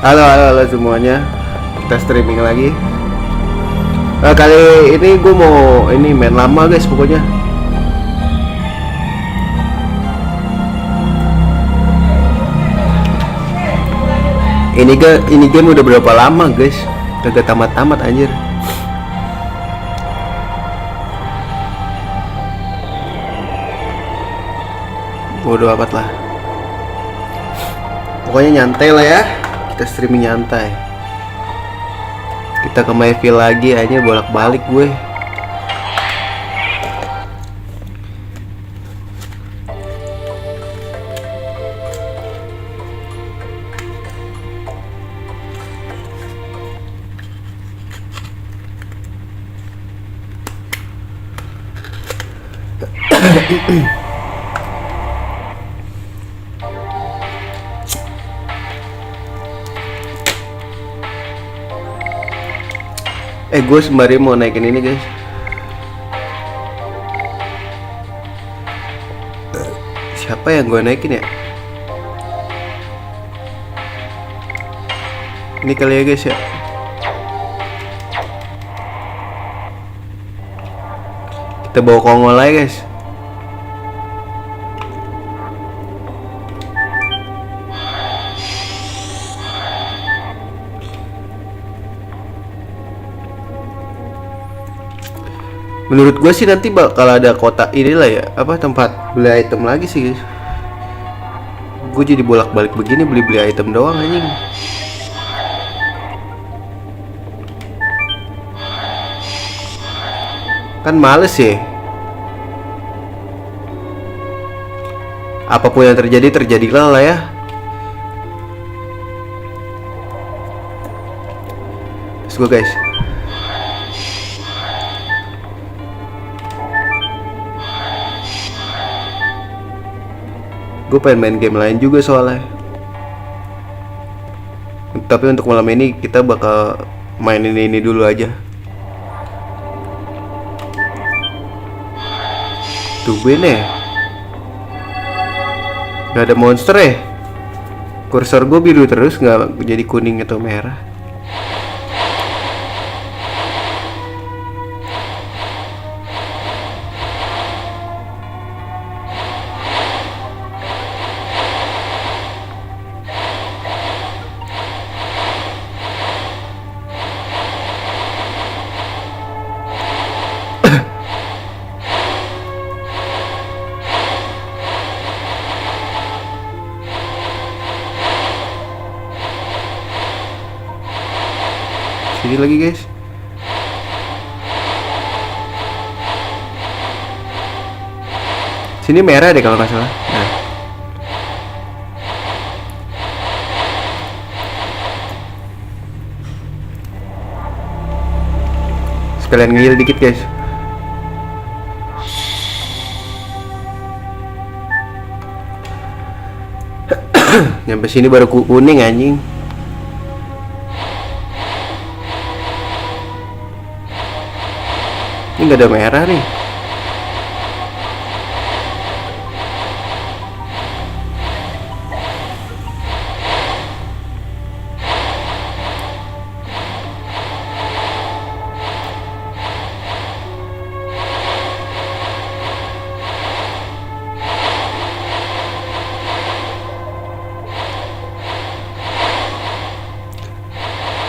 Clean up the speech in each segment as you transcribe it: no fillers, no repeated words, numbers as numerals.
Halo, halo, halo semuanya. Kita streaming lagi. Kali ini gue mau ini main lama guys pokoknya. Ini game udah berapa lama guys? Kagak tamat-tamat anjir. Bodoh amat lah. Pokoknya nyantai lah ya. Kita streaming nyantai. Kita ke Mayfield lagi aja bolak-balik gue. Gue sembari mau naikin ini guys. Siapa yang gue naikin ya? Ini kali ya guys ya. Kita bawa Kongol aja guys. Menurut gue sih nanti bakal ada kotak inilah ya, apa tempat beli item lagi sih guys. Gue jadi bolak-balik begini beli-beli item doang anjing. Kan males ya. Apapun yang terjadi terjadilah lah ya. Let's go guys. Gue pengen main game lain juga soalnya. Tapi untuk malam ini kita bakal mainin ini dulu aja. Tuh bene, gak ada monster ya. Kursor gue biru terus, gak jadi kuning atau merah. Sini lagi guys. Sini merah deh kalau nggak salah. Nah. Sekalian ngehil dikit guys. Nyampe sini baru kuning anjing. Ini nggak ada merah nih.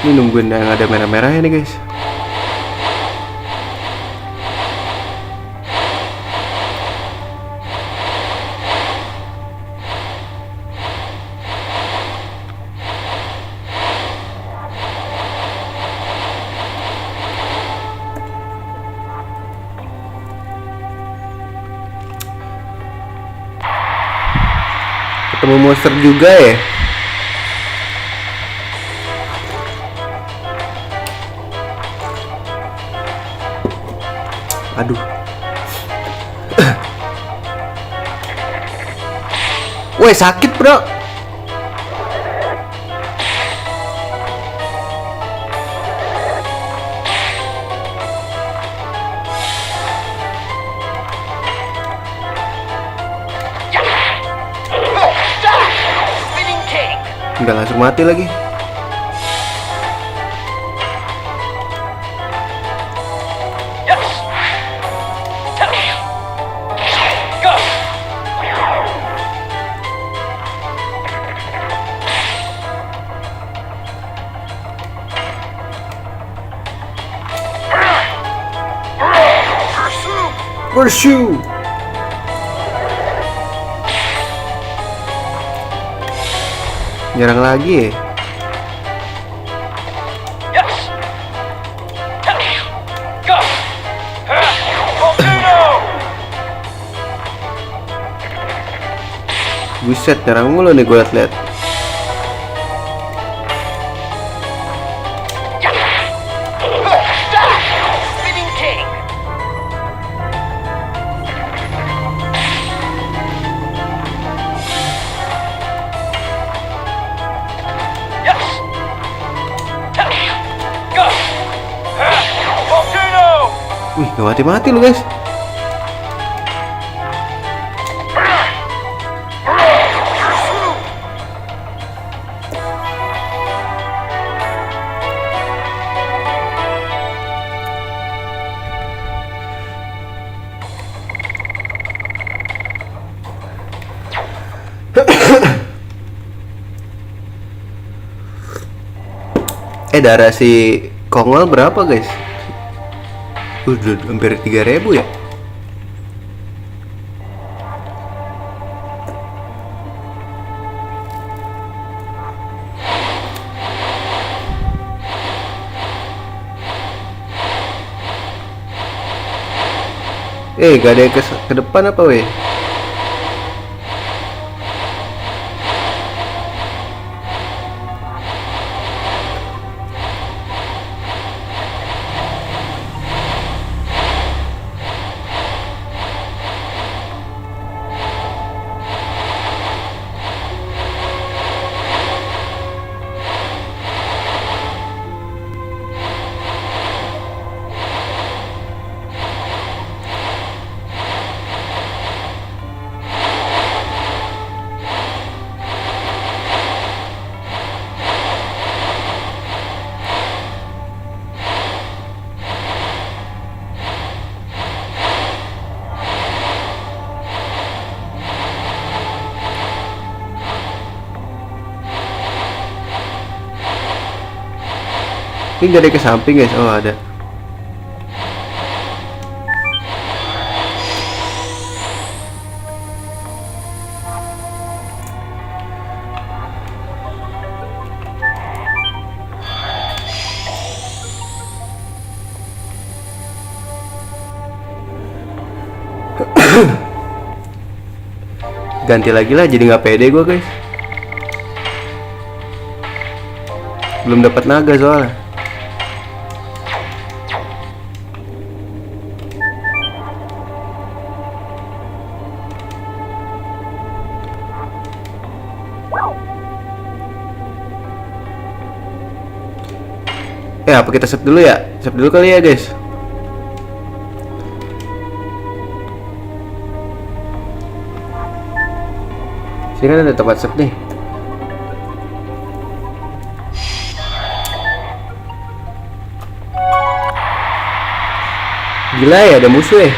Ini nungguin yang ada merah-merahnya nih guys. Ketemu monster juga ya. Aduh. Woi sakit bro. Nggak langsung mati lagi. Pursue. Nyerang lagi ya. Buset, nyerang mulu nih gue liat. Wih, gak mati-mati lu guys. Darah si Kongol berapa guys? Udah hampir 3.000 ya. Gak ada yang ke depan apa weh? Ini gak ada ke samping guys. Oh ada. Ganti lagi lah, jadi nggak pede gue guys. Belum dapat naga soalnya. Apa kita save dulu ya? Save dulu kali ya guys. Sini kan ada tempat save nih. Gila ya, ada musuh ya.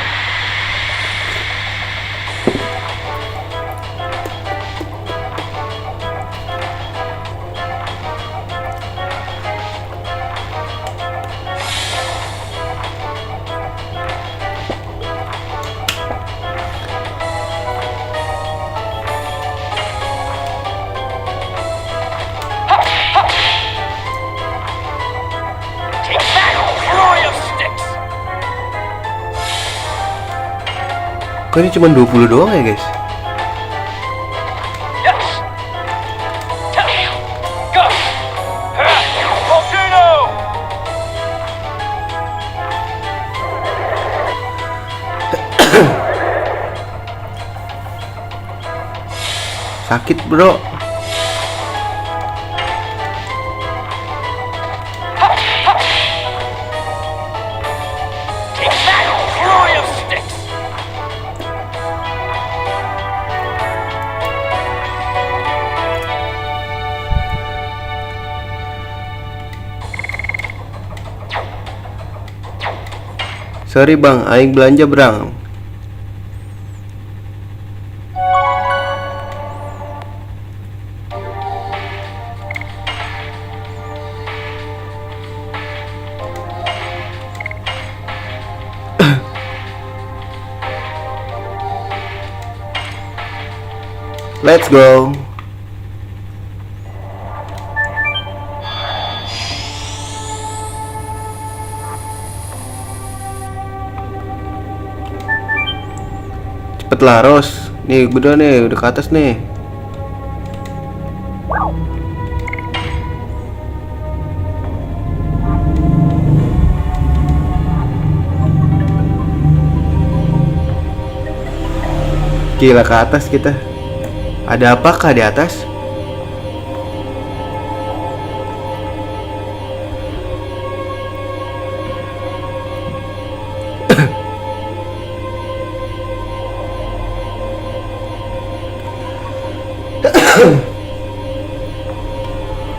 Kok ini cuma 20 doang ya guys? Sakit bro. Sorry bang, aing belanja berang. Let's go. Cepetlah Ros. Nih udah nih, udah ke atas nih. Gila, ke atas kita. Ada apakah di atas?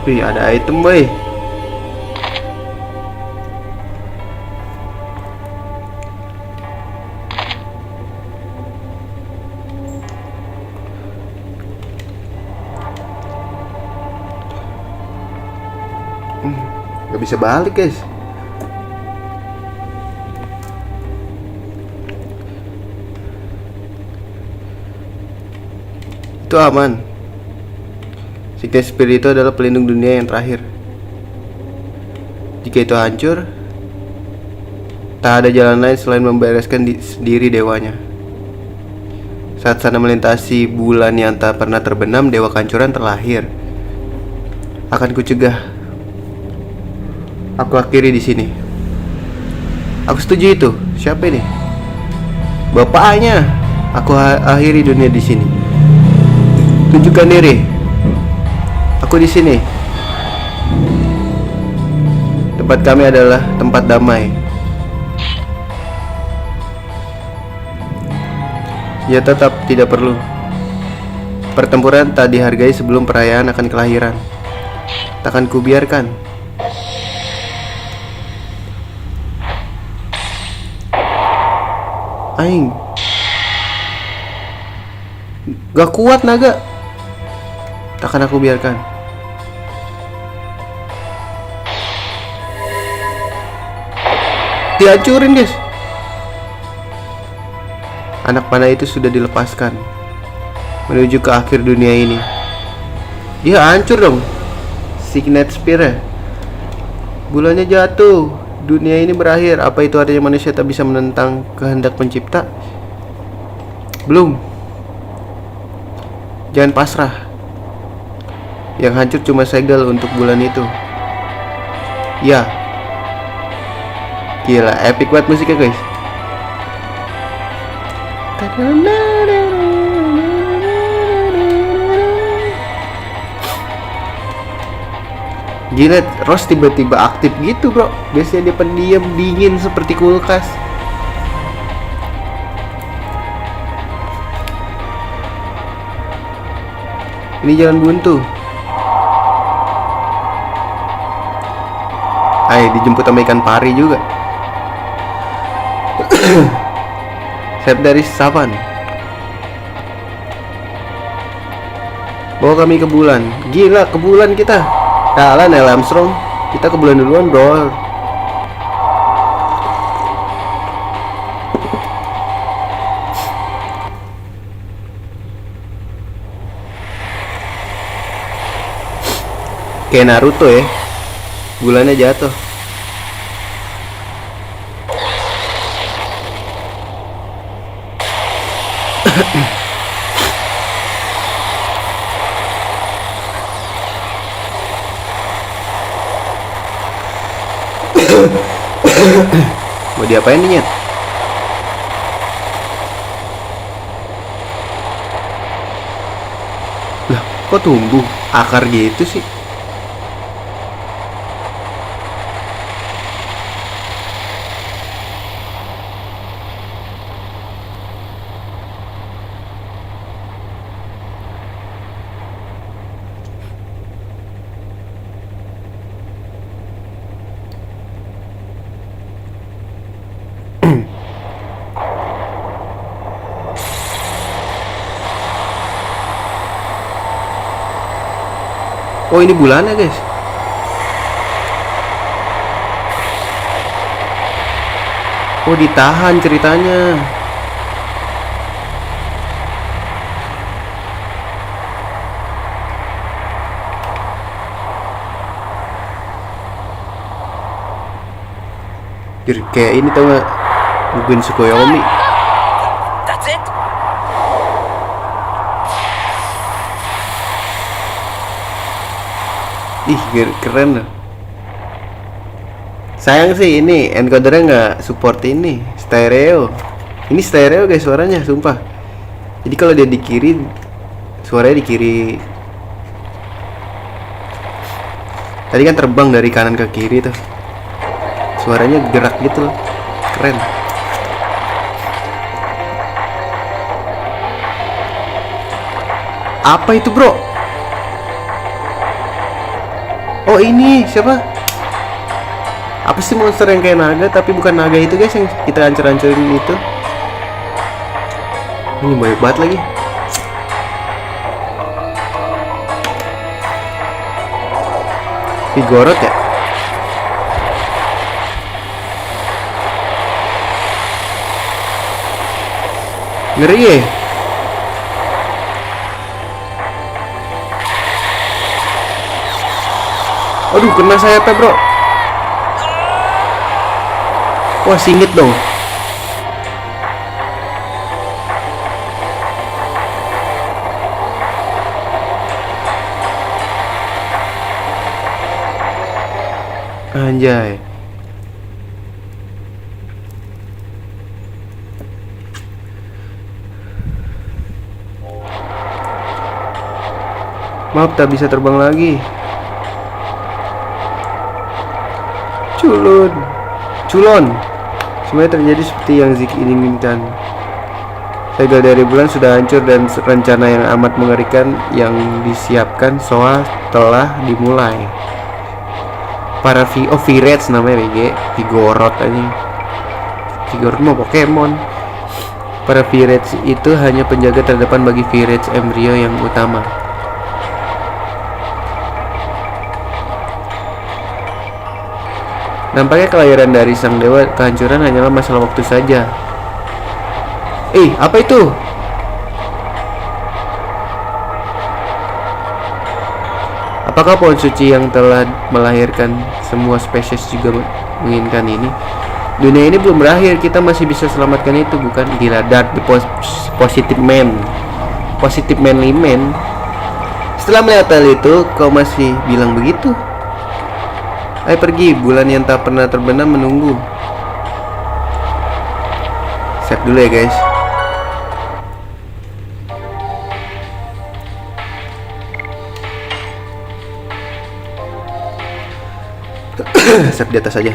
Wih, ada item boy. Gak bisa balik guys. Itu aman. Sickness Spirit itu adalah pelindung dunia yang terakhir. Jika itu hancur, tak ada jalan lain selain membereskan diri dewanya. Saat sana melintasi bulan yang tak pernah terbenam, dewa kehancuran terlahir. Akan kucegah. Aku akhiri di sini. Aku setuju itu. Siapa ini? Bapaknya. Aku akhiri dunia di sini. Tunjukkan diri. Aku di sini. Tempat kami adalah tempat damai. Ya tetap tidak perlu. Pertempuran tak dihargai sebelum perayaan akan kelahiran. Takkan kubiarkan. Aing. Gak kuat naga. Takkan aku biarkan. Dihancurin guys. Anak panah itu sudah dilepaskan menuju ke akhir dunia ini. Dia hancur dong. Signet Spire. Bulannya jatuh. Dunia ini berakhir. Apa itu artinya manusia tak bisa menentang kehendak pencipta? Belum. Jangan pasrah. Yang hancur cuma segel untuk bulan itu. Ya. Gila, epic banget musiknya guys. Gila, Rose tiba-tiba aktif gitu bro. Biasanya dia pendiam, dingin seperti kulkas. Ini jalan buntu. Ayo dijemput sama ikan pari juga. Set dari Savan. Bawa kami ke bulan. Gila, ke bulan kita. Kalah Neil Armstrong. Kita ke bulan duluan bro. Kayak Naruto ya. Bulannya jatuh. Mau diapain nih Nyet? Lah kok tumbuh akar gitu sih? Oh ini bulannya guys. Oh ditahan ceritanya. Kayak ini tau gak, Mugen Tsukuyomi. That's it. Ih, keren loh. Sayang sih ini encodernya nggak support ini stereo. Ini stereo guys suaranya, sumpah. Jadi kalau dia di kiri, suaranya di kiri. Tadi kan terbang dari kanan ke kiri tuh. Suaranya gerak gitu loh. Keren. Apa itu, bro? Oh, ini siapa? Apa sih monster yang kayak naga tapi bukan naga itu guys yang kita hancur-hancurin itu? Ini banyak banget lagi. Vigoroth ya? Ngeri ya? Aduh, kena sayapnya bro. Wah, singit dong. Anjay. Maaf, tak bisa terbang lagi. Culon. Semuanya terjadi seperti yang Zik inginkan. Segel dari bulan sudah hancur dan rencana yang amat mengerikan yang disiapkan Soa telah dimulai. Para V-Reds namanya BG, Vigoroth aja. Vigoroth mah Pokemon. Para V-Reds itu hanya penjaga terdepan bagi V-Reds embrio yang utama. Nampaknya kelahiran dari sang dewa kehancuran hanyalah masalah waktu saja. Apa itu? Apakah pohon suci yang telah melahirkan semua spesies juga menginginkan ini? Dunia ini belum berakhir, kita masih bisa selamatkan itu, bukan? Gila, Dark the Positive Manly Man. Setelah melihat hal itu, kau masih bilang begitu? Ayo pergi, bulan yang tak pernah terbenam menunggu. Save dulu ya guys. Save di atas aja.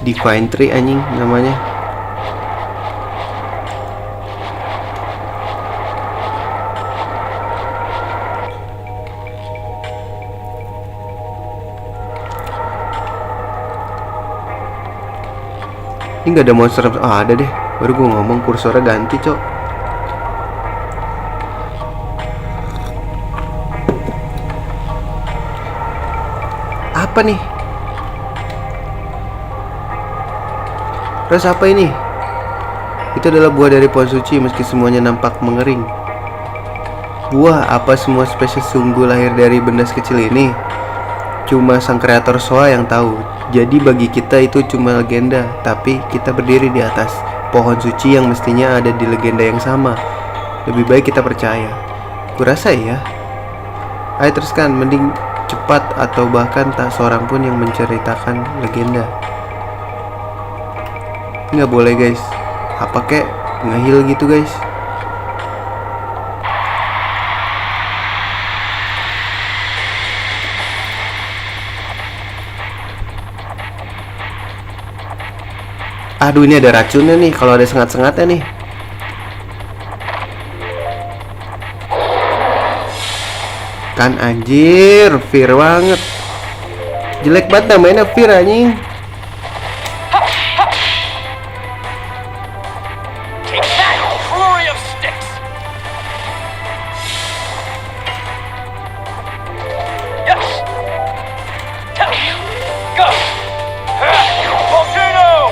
Divine Tree anjing namanya. Ini nggak ada monster. Ada deh. Baru gue ngomong kursornya ganti, cok. Apa nih? Terus apa ini? Itu adalah buah dari pohon suci meski semuanya nampak mengering. Buah apa semua spesies sungguh lahir dari benda sekecil ini? Cuma sang kreator Soa yang tahu. Jadi bagi kita itu cuma legenda, tapi kita berdiri di atas pohon suci yang mestinya ada di legenda yang sama. Lebih baik kita percaya. Kurasa ya. Ayo teruskan, mending cepat atau bahkan tak seorang pun yang menceritakan legenda. Nggak boleh guys. Apa kek ngehil gitu guys. Aduh, ini ada racunnya nih. Kalau ada sengat-sengatnya nih. Kan anjir, fear banget. Jelek banget namanya fear anjing.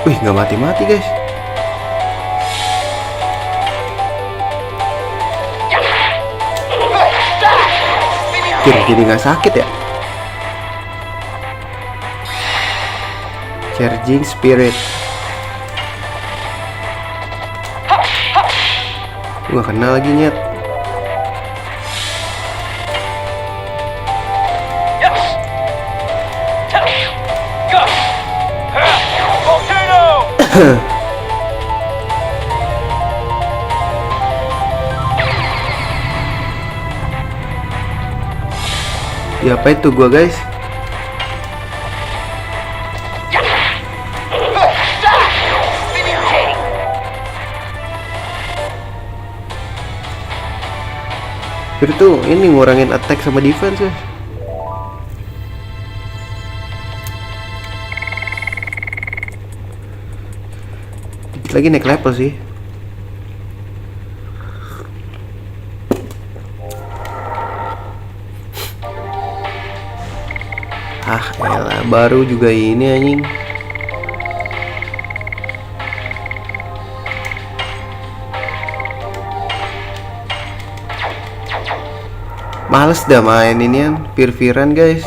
Wih, nggak mati-mati guys. Jadi nggak sakit ya. Charging Spirit. Gak kena lagi nyet. Ya apa itu gua guys? Itu ini ngurangin attack sama defense ya. Dikit lagi naik level sih. Ah elah, baru juga ini anjing. Males dah main inian, pir-piran guys.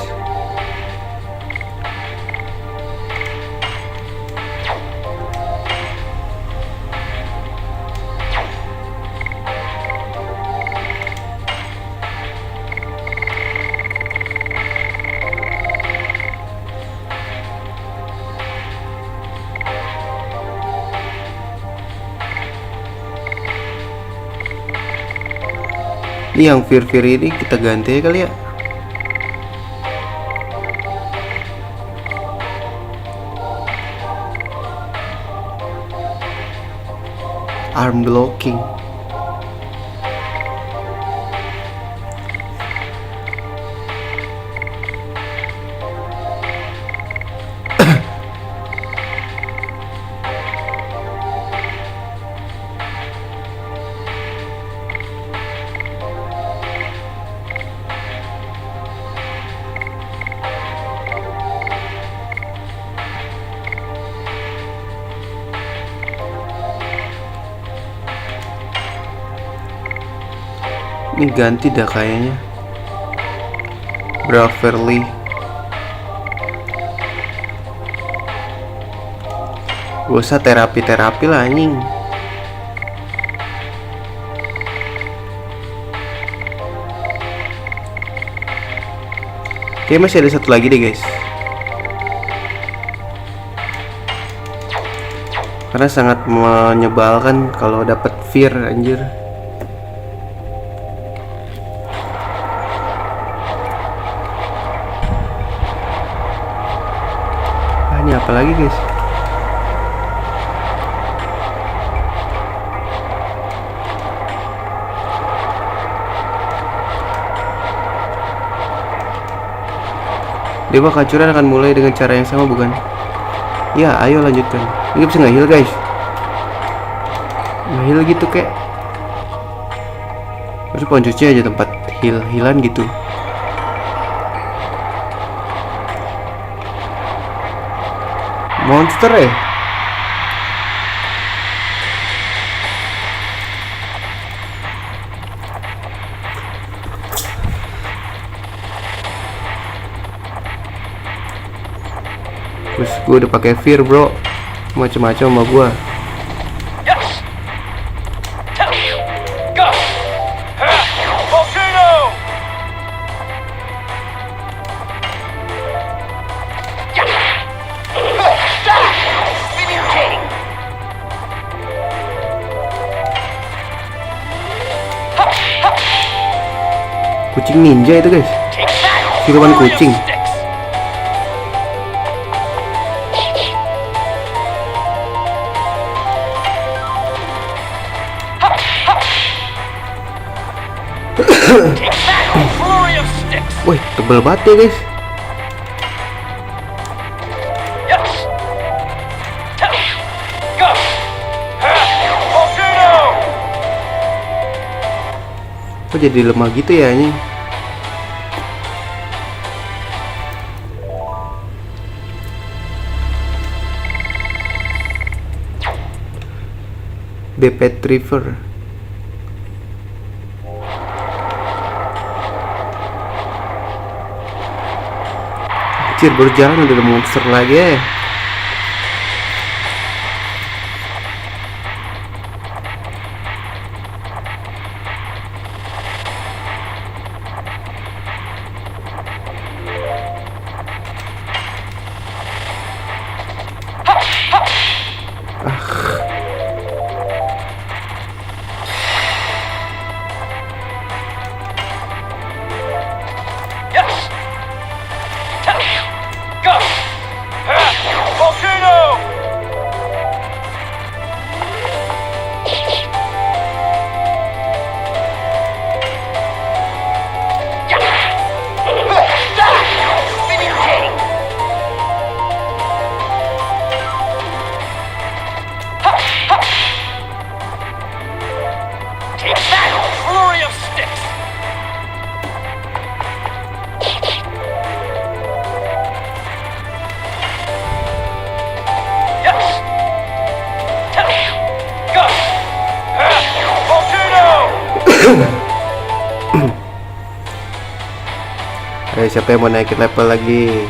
Ini yang Fir ini kita ganti kali ya. Arm blocking. Ini ganti dah kayaknya. Braverly. Gak usah terapi-terapi lah anjing. Oke, masih ada satu lagi deh guys. Karena sangat menyebalkan kalau dapat fear anjir. Ini apa lagi guys? Dewa Kehancuran akan mulai dengan cara yang sama bukan? Ya, ayo lanjutkan. Ini bisa nge-heal guys. Nge-heal gitu kayak. Terus pohon cuci aja tempat heal-healan gitu. Monster ya? Terus gue udah pakai fear bro, macam-macam sama gue. Kucing ninja itu guys, siluman kucing. Wih, tebel banget ya guys. Kok jadi lemah gitu ya ini? BP Trevor. Cir, baru jalan udah ada monster lagi. Yes! Go! Volcano! Take that! Flurry of sticks! Yes! Go! Volcano! Ayo, siapa yang mau naikin level lagi?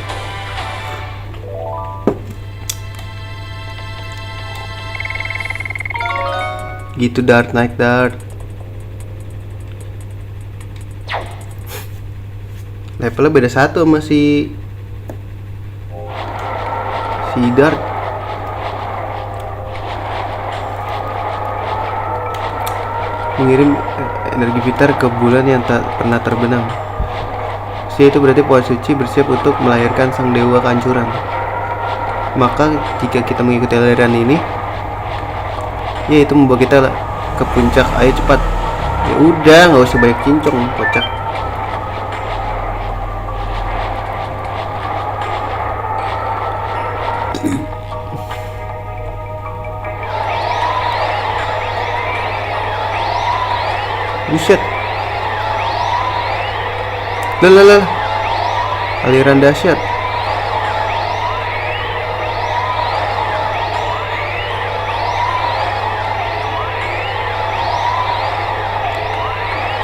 Gitu Dart, naik Dart. Levelnya beda satu sama si Dart. Mengirim energi vital ke bulan yang tak pernah terbenam. Si itu berarti pohon suci bersiap untuk melahirkan sang dewa kehancuran. Maka jika kita mengikuti aliran ini, ya itu membawa kita ke puncak. Ayo cepat. Ya udah, nggak usah banyak cincong, kocak. Buset. Lah. Aliran dahsyat.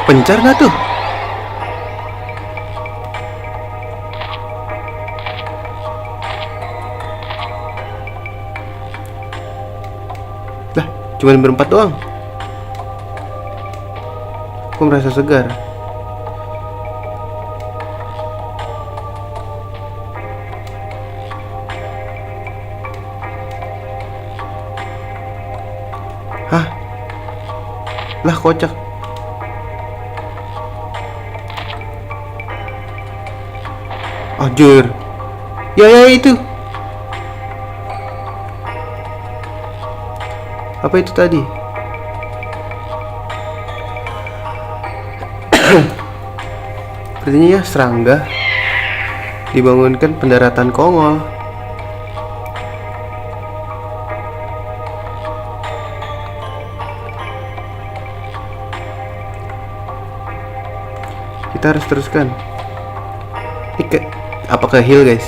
Pencar nggak tuh? Lah, cuman berempat doang. Aku merasa segar. Hah? Lah, kocak. Anjir. Ya itu. Apa itu tadi? Sepertinya ya serangga dibangunkan pendaratan Kongol. Kita harus teruskan. Apa ke hill guys?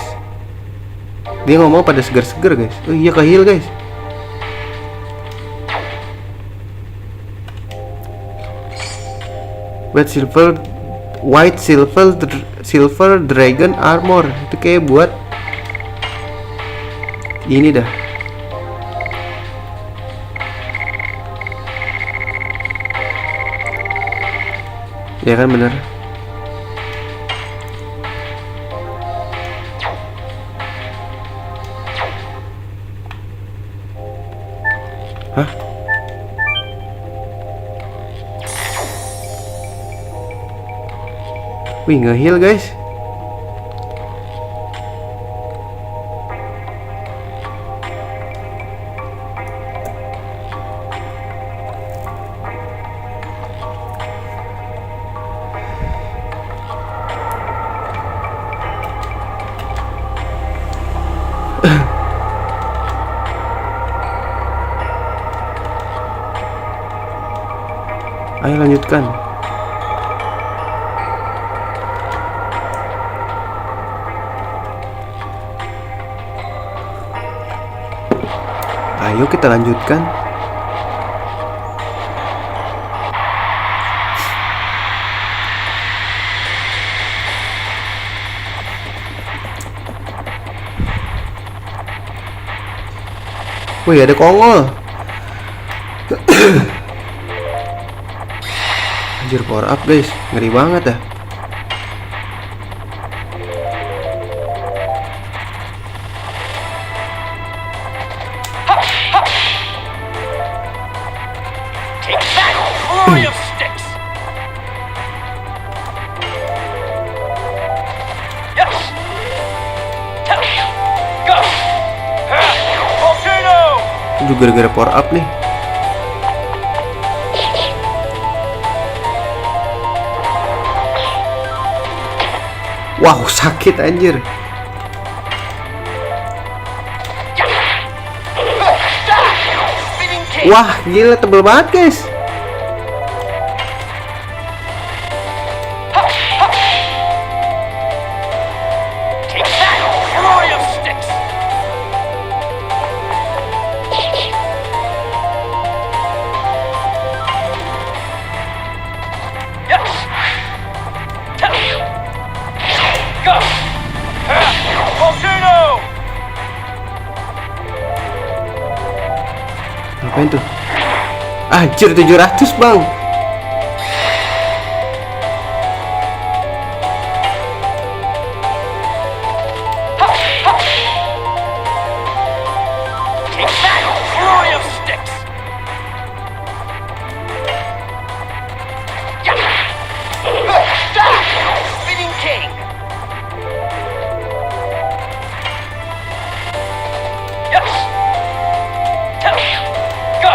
Dia ngomong pada segar-segar guys. Oh iya, ke hill guys. White silver dragon armor. Itu kayak buat ini dah. Ya kan, bener. Hah? Wih, nge-heal guys. Ayo lanjutkan. Ayo kita lanjutkan. Wih, ada Kongol. Anjir, power up guys, ngeri banget ya. Take that, flurry of sticks! Yes! Go! Volcano! Itu juga gara-gara power up nih. Wow, sakit anjir. Spinning king! Wah, gila tebel banget guys. Take that, flurry of sticks! Yes! Go! Volcano! Ngapain tuh? Anjir, 700 bang. Take that, flurry of sticks! Spinning king! Yes! Go!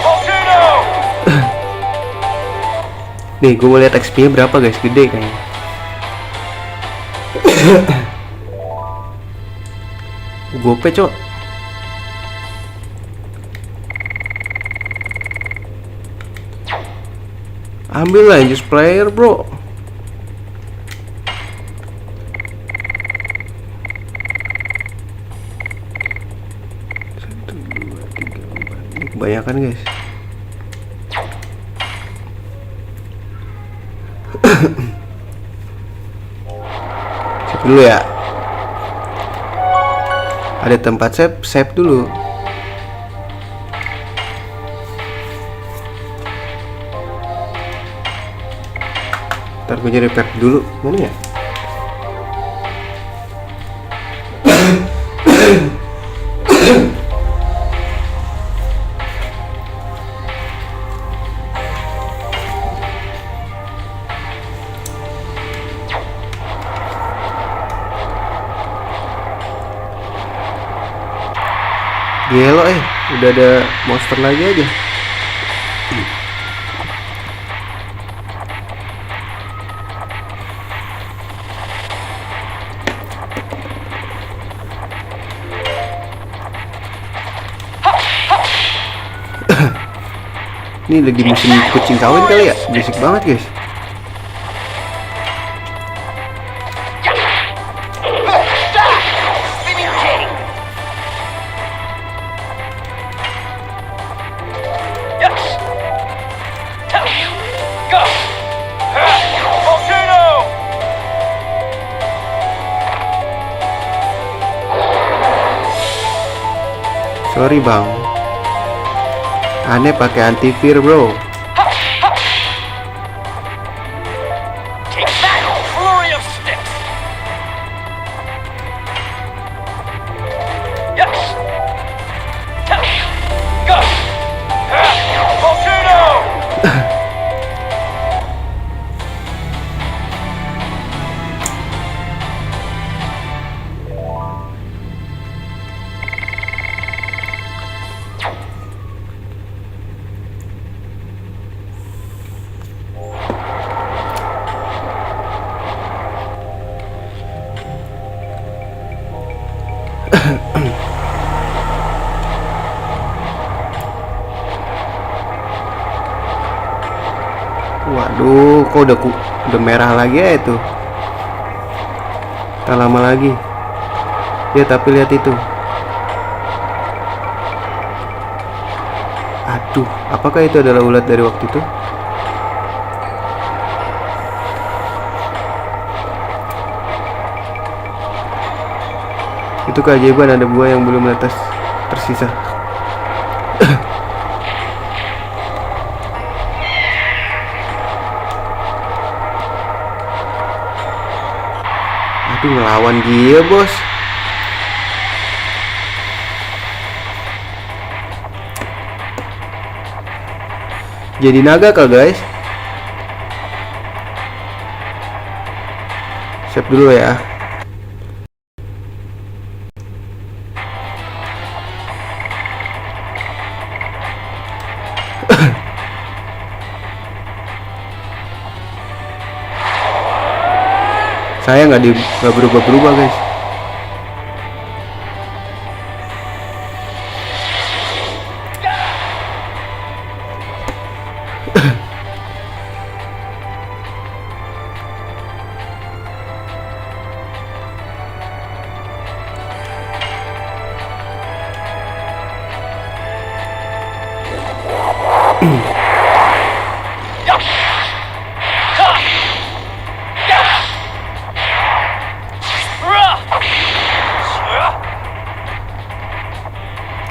Volcano! Nih, gue mau lihat XP-nya berapa guys, gede kayaknya. Gope cok. Ambil lah just player bro. Satu, dua, tiga, empat. Ini kebanyakan guys. Save dulu ya. Ada tempat save dulu. Ntar gue jadi repair dulu. Mana ya? Gelo udah ada monster lagi aja. Ini lagi musim kucing kawin kali ya, berisik banget guys. Spinning king! Yes! Go! Volcano! Sorry bang, aneh pakai antivir bro. Take that, flurry of sticks! Yes! Go! Volcano! Waduh, kok udah merah lagi ya itu. Tak lama lagi. Ya tapi lihat itu. Aduh, apakah itu adalah ulat dari waktu itu? Itu keajaiban, ada buah yang belum menetas tersisa. Aduh, ngelawan dia, bos. Jadi naga kah, guys? Siap dulu ya. Saya nggak berubah-berubah, guys.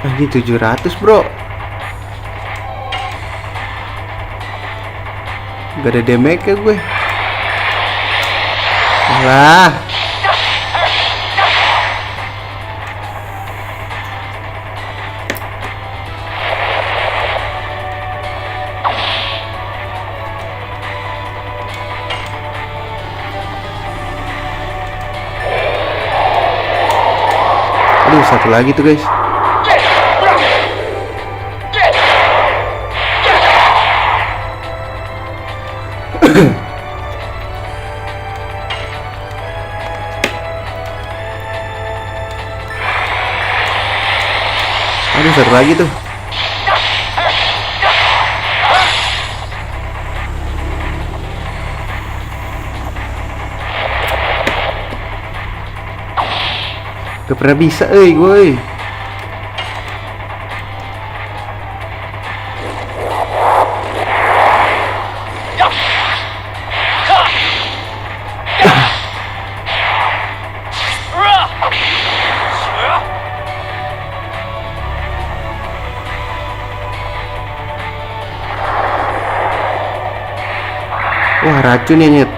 Anjing 700, bro. Gak ada damage ya gue. Alah. Aduh, satu lagi tuh, guys. Aduh, satu lagi tuh. Gak pernah bisa, gue. Wah, racun ya, Nyet.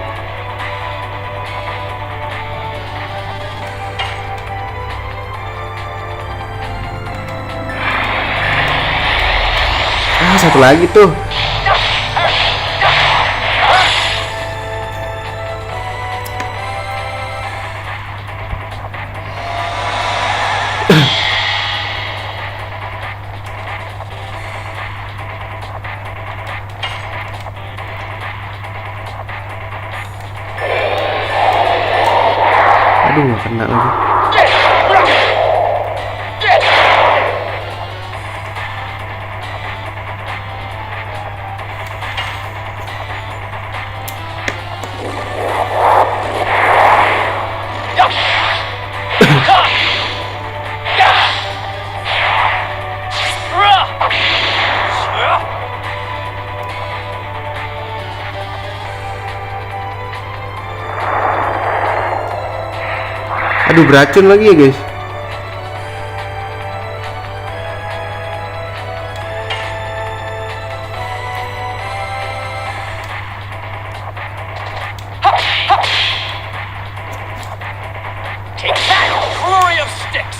Ah, satu lagi tuh. Aduh, gak kena lagi. Aduh, beracun lagi ya, guys. Take that, flurry of sticks.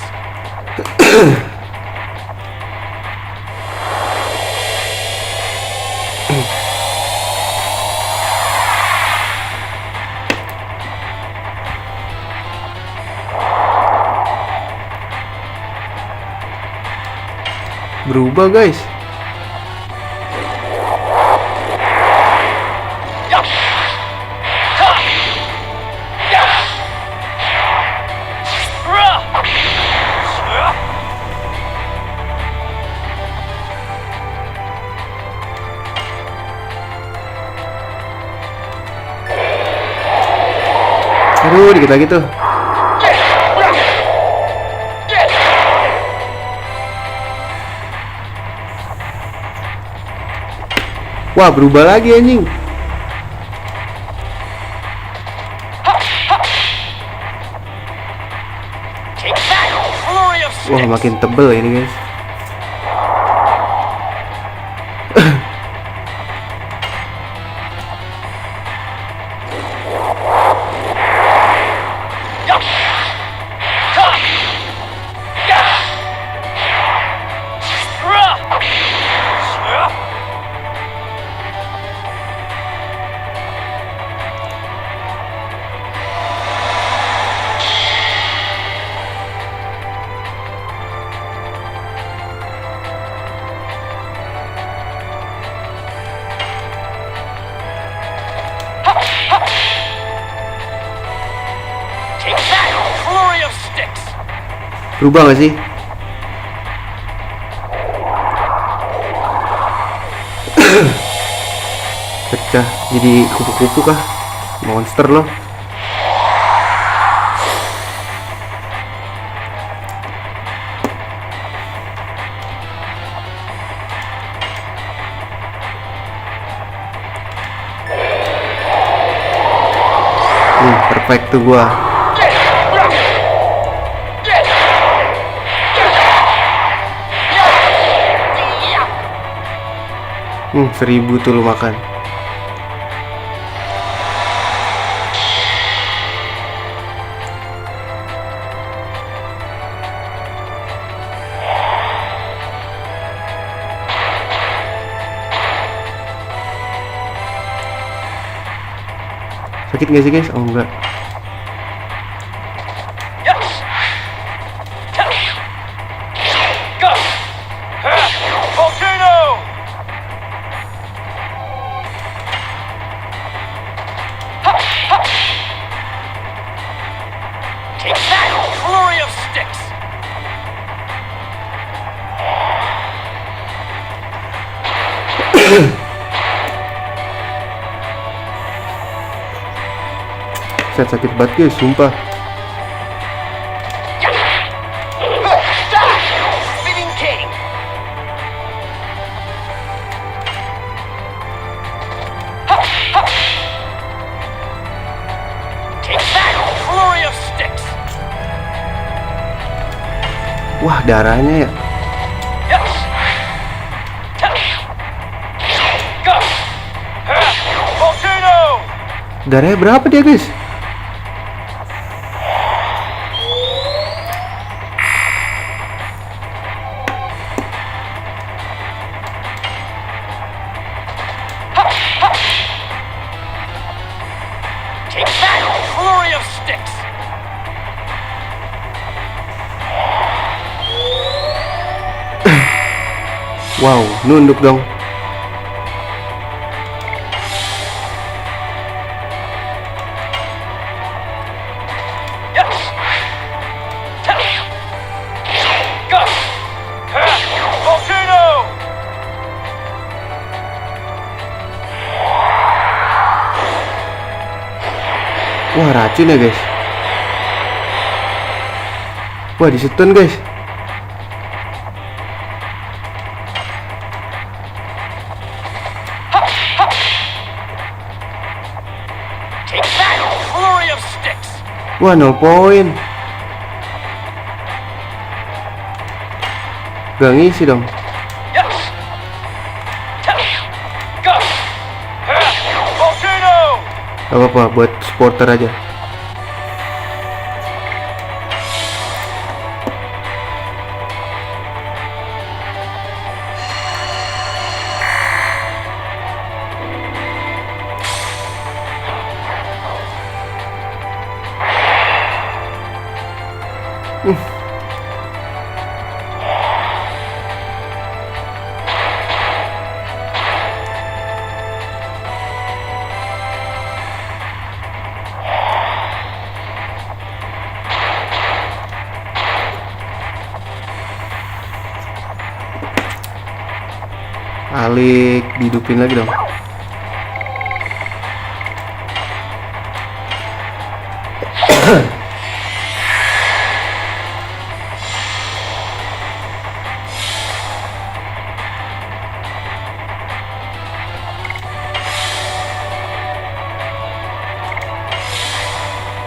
Berubah, guys. Aduh, dikit lagi tuh. Wah, berubah lagi anjing. Wah, Oh, makin tebel ini guys. Take that, flurry of sticks. Berubah gak sih? Pecah jadi kupu-kupu kah? Monster loh. Perfect tuh gua. Seribu tuh lu makan. Sakit gak sih guys? Oh enggak. Take that, flurry of sticks. Saya sakit banget guys, sumpah. Spinning king. Take that, flurry of sticks. Wah, darahnya ya. Darahnya berapa dia guys? Take that, flurry of sticks. Wow, nunduk dong. Wah, racun ya guys. Wah, disetun guys. Take that, flurry of sticks. Wah, 0 poin. Gak ngisi dong. Gak apa-apa, buat supporter aja. Alik, dihidupin lagi dong.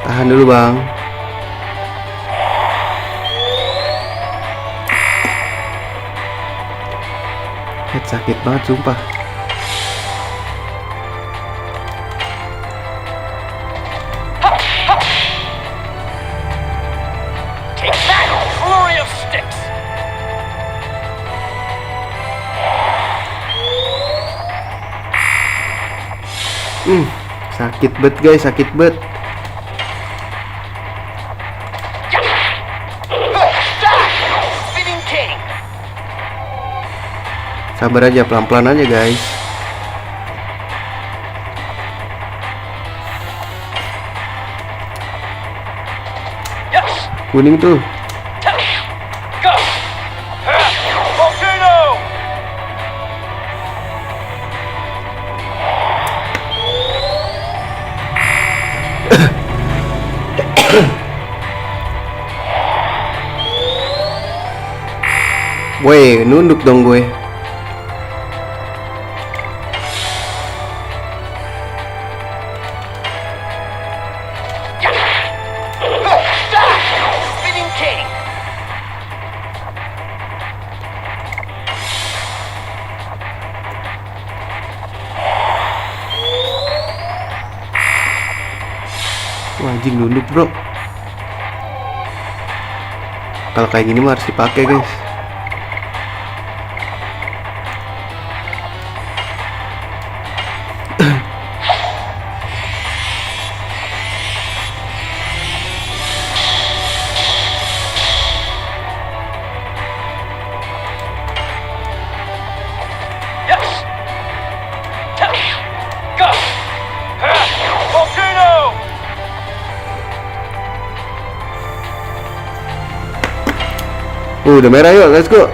Tahan dulu bang. Head sakit banget sumpah. Take that, flurry of sticks. Sakit bet guys, sakit bet. Spinning king. Sabar aja, pelan-pelan aja guys. Yes. Kuning tuh. Go. Volcano. Woi, nunduk dong gue. Spinning king. Wah, anjing nunduk bro. Kalau kayak gini mah harus dipakai guys. Yes. Go. Volcano. Udah merah yuk, let's go.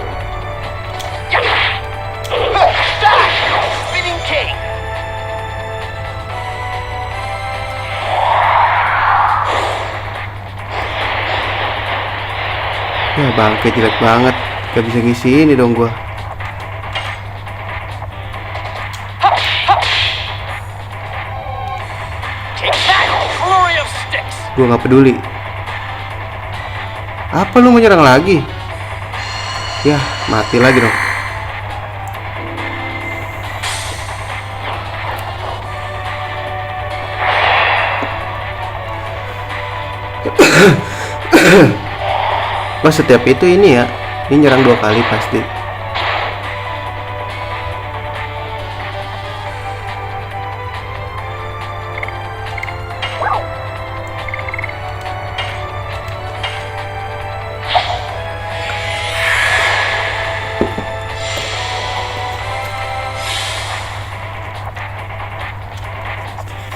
Spinning king. Ya bangke jelek banget. Gak bisa ngisi ini dong gua. Take that, flurry of sticks. Gua nggak peduli. Apa lu menyerang lagi? Ya, mati lagi dong. Wah, setiap itu ini ya. Ini nyerang 2 kali pasti.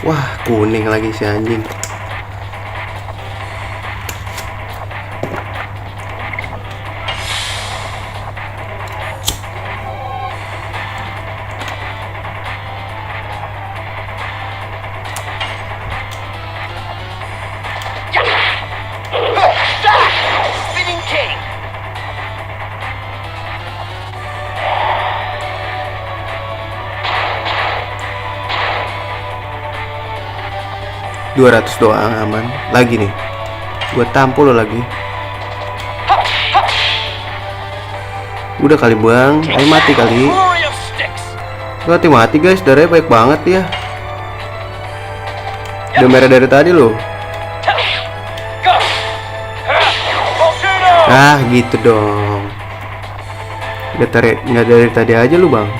Wah, kuning lagi si anjing. Spinning king. 200 doang aman. Lagi nih. Gua tampol lo lagi. Udah kali bang, ayo mati kali. Flurry of sticks. Mati guys, darahnya baik banget ya. Udah merah dari tadi loh. Go. Volcano. Ah gitu dong. Nggak dari tadi aja lu bang.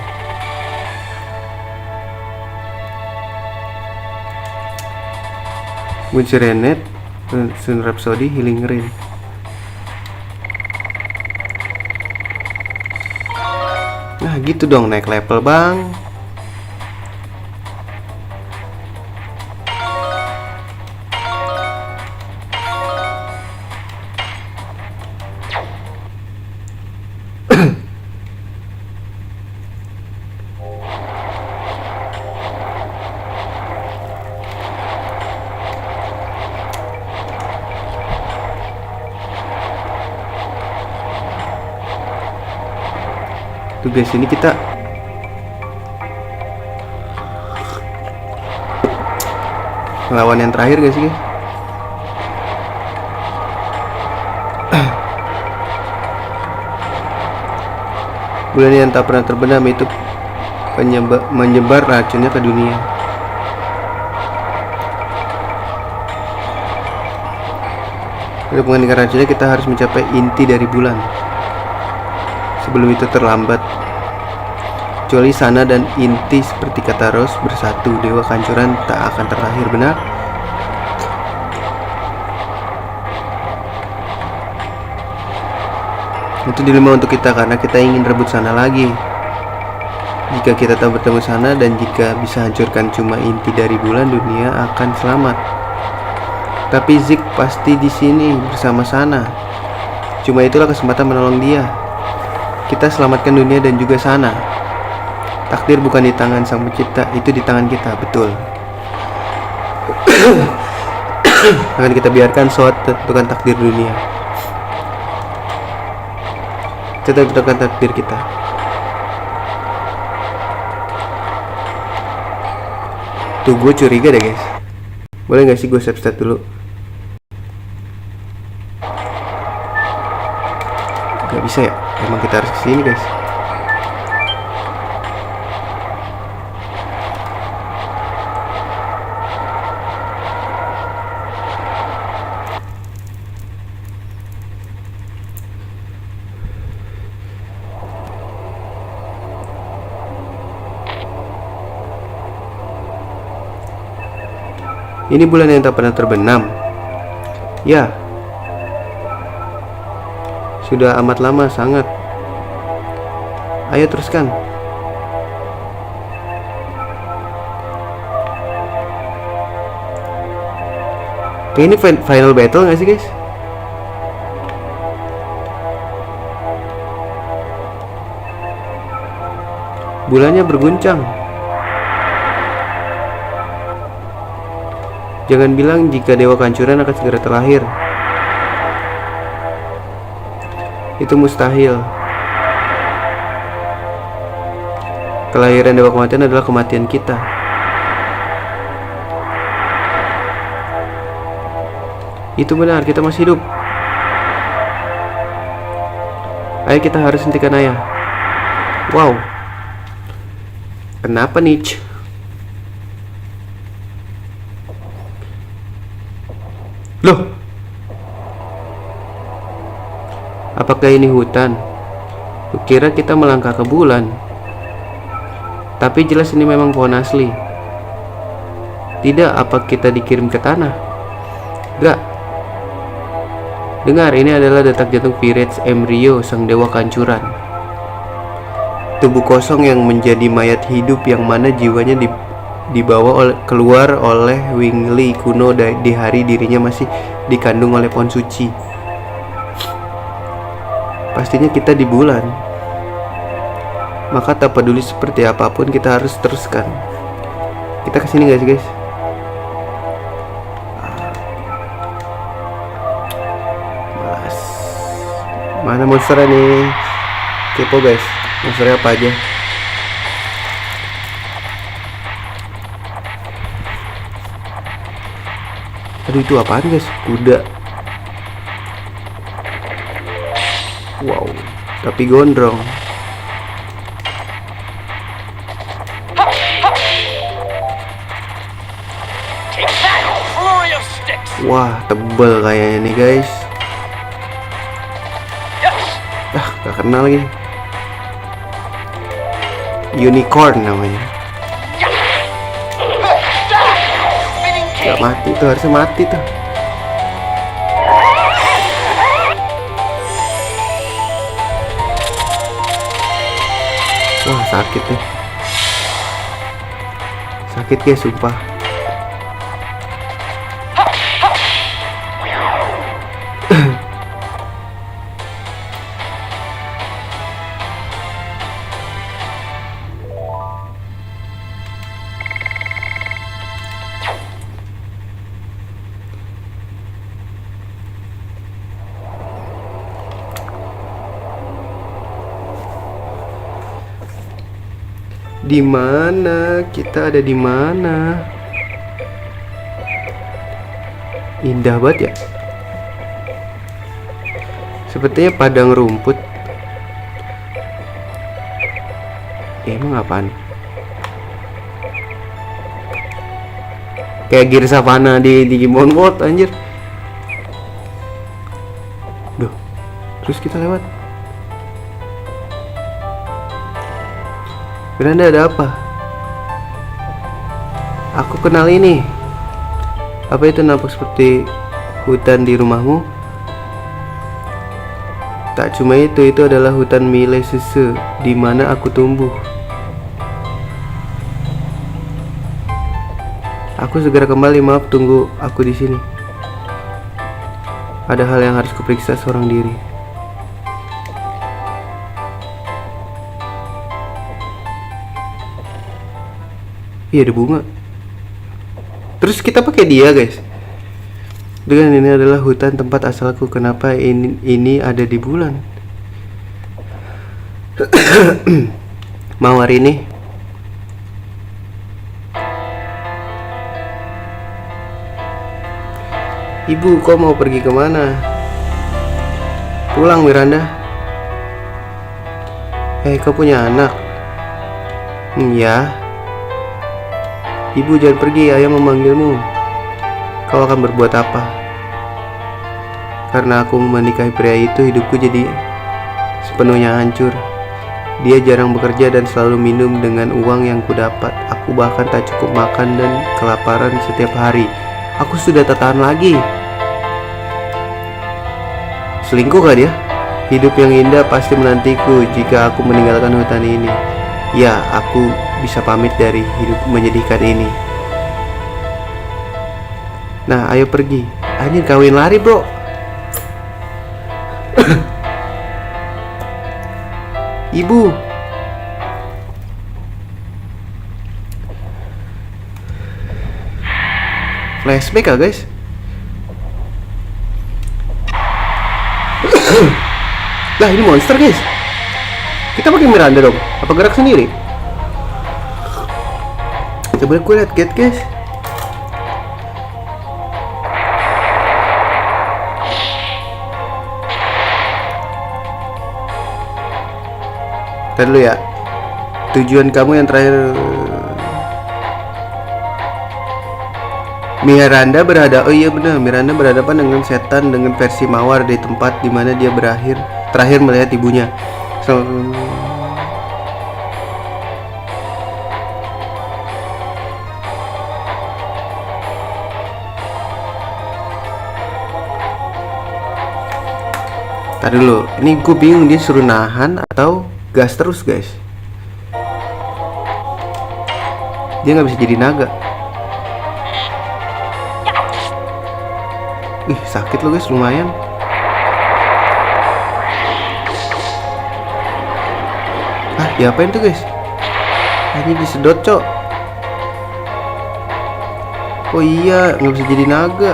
Kunci Renet, Sun Rhapsody, Healing Rain. Nah gitu dong, naik level bang. Tuh guys, ini kita ngelawan yang terakhir guys guys. Bulan yang tak pernah terbenam itu menyebar racunnya ke dunia. Untuk menghentikan racunnya, kita harus mencapai inti dari bulan. Sebelum itu terlambat. Kecuali sana dan inti seperti kata Rose bersatu, dewa kehancuran tak akan terlahir, benar? Itu dilema untuk kita karena kita ingin rebut sana lagi. Jika kita tak bertemu sana dan jika bisa hancurkan cuma inti dari bulan, dunia akan selamat. Tapi Zik pasti di sini bersama sana. Cuma itulah kesempatan menolong dia. Kita selamatkan dunia dan juga sana. Takdir bukan di tangan sang pencipta, itu di tangan kita, betul. Akan kita biarkan Soat tentukan takdir dunia. Kita tentukan takdir kita. Tuh, gue curiga deh guys. Boleh gak sih gue save stat dulu? Gak bisa ya? Emang kita harus kesini guys. Ini bulan yang tak pernah terbenam. Ya, sudah amat lama sangat. Ayo teruskan. Ini final battle gak sih guys? Bulannya berguncang. Jangan bilang jika dewa kehancuran akan segera terlahir. Itu mustahil. Kelahiran dewa kematian adalah kematian kita. Itu benar, kita masih hidup. Ayo kita harus hentikan ayah. Wow. Kenapa nih? Loh, apakah ini hutan? Kukira kita melangkah ke bulan. Tapi jelas ini memang pohon asli. Tidak, apa kita dikirim ke tanah? Gak. Dengar, ini adalah detak jantung Firets Emryo, sang dewa kehancuran. Tubuh kosong yang menjadi mayat hidup, yang mana jiwanya dibawa keluar oleh Wingli kuno di hari dirinya masih dikandung oleh pohon suci. Pastinya kita di bulan. Maka tak peduli seperti apapun, kita harus teruskan. Kita kesini gak sih guys? Malas. Mana monsternya nih? Kepo guys, monsternya apa aja? Aduh, itu apaan guys? Kuda. Wow, tapi gondrong. Wah, tebel kayaknya nih guys. Gak kenal lagi. Unicorn namanya. Gak mati tuh, harusnya mati tuh. Wah, sakit nih. Sakit guys, sumpah. Di mana? Kita ada di mana? Indah banget ya. Sepertinya padang rumput. Emang apaan? Kayak Gear Savana di Digimon World anjir. Duh, terus kita lewat. Miranda, ada apa? Aku kenal ini. Apa itu nampak seperti hutan di rumahmu? Tak cuma itu adalah hutan Mile Sese di mana aku tumbuh. Aku segera kembali, maaf tunggu aku di sini. Ada hal yang harus kuperiksa seorang diri. Iya, ada bunga. Terus kita pakai dia, guys. Dengan ini adalah hutan tempat asalku. Kenapa ini ada di bulan? Mau hari ini? Ibu, kau mau pergi kemana? Pulang, Miranda. Kau punya anak? Ya. Ibu, jangan pergi, ayah memanggilmu. Kau akan berbuat apa? Karena aku menikahi pria itu, hidupku jadi sepenuhnya hancur. Dia jarang bekerja dan selalu minum dengan uang yang kudapat. Aku bahkan tak cukup makan dan kelaparan setiap hari. Aku sudah tak tahan lagi. Selingkuh gak dia? Hidup yang indah pasti menantiku jika aku meninggalkan hutan ini. Ya, aku bisa pamit dari hidup menyedihkan ini. Nah, ayo pergi. Anjing, kawin lari, bro. Ibu. Flashback guys? Lah, ini monster, guys. Kita pakai Miranda dong. Apa gerak sendiri? Coba gue liat Cat, guys. Ntar dulu ya. Tujuan kamu yang terakhir. Miranda berhadapan. Oh iya benar, Miranda berhadapan dengan setan dengan versi mawar di tempat di mana dia terakhir melihat ibunya. Tadi dulu, ini gue bingung dia suruh nahan atau gas terus, guys. Dia nggak bisa jadi naga. Ih, sakit lo, guys, lumayan. Ah, diapain tuh, guys? Ini disedot, cok. Oh iya, nggak bisa jadi naga.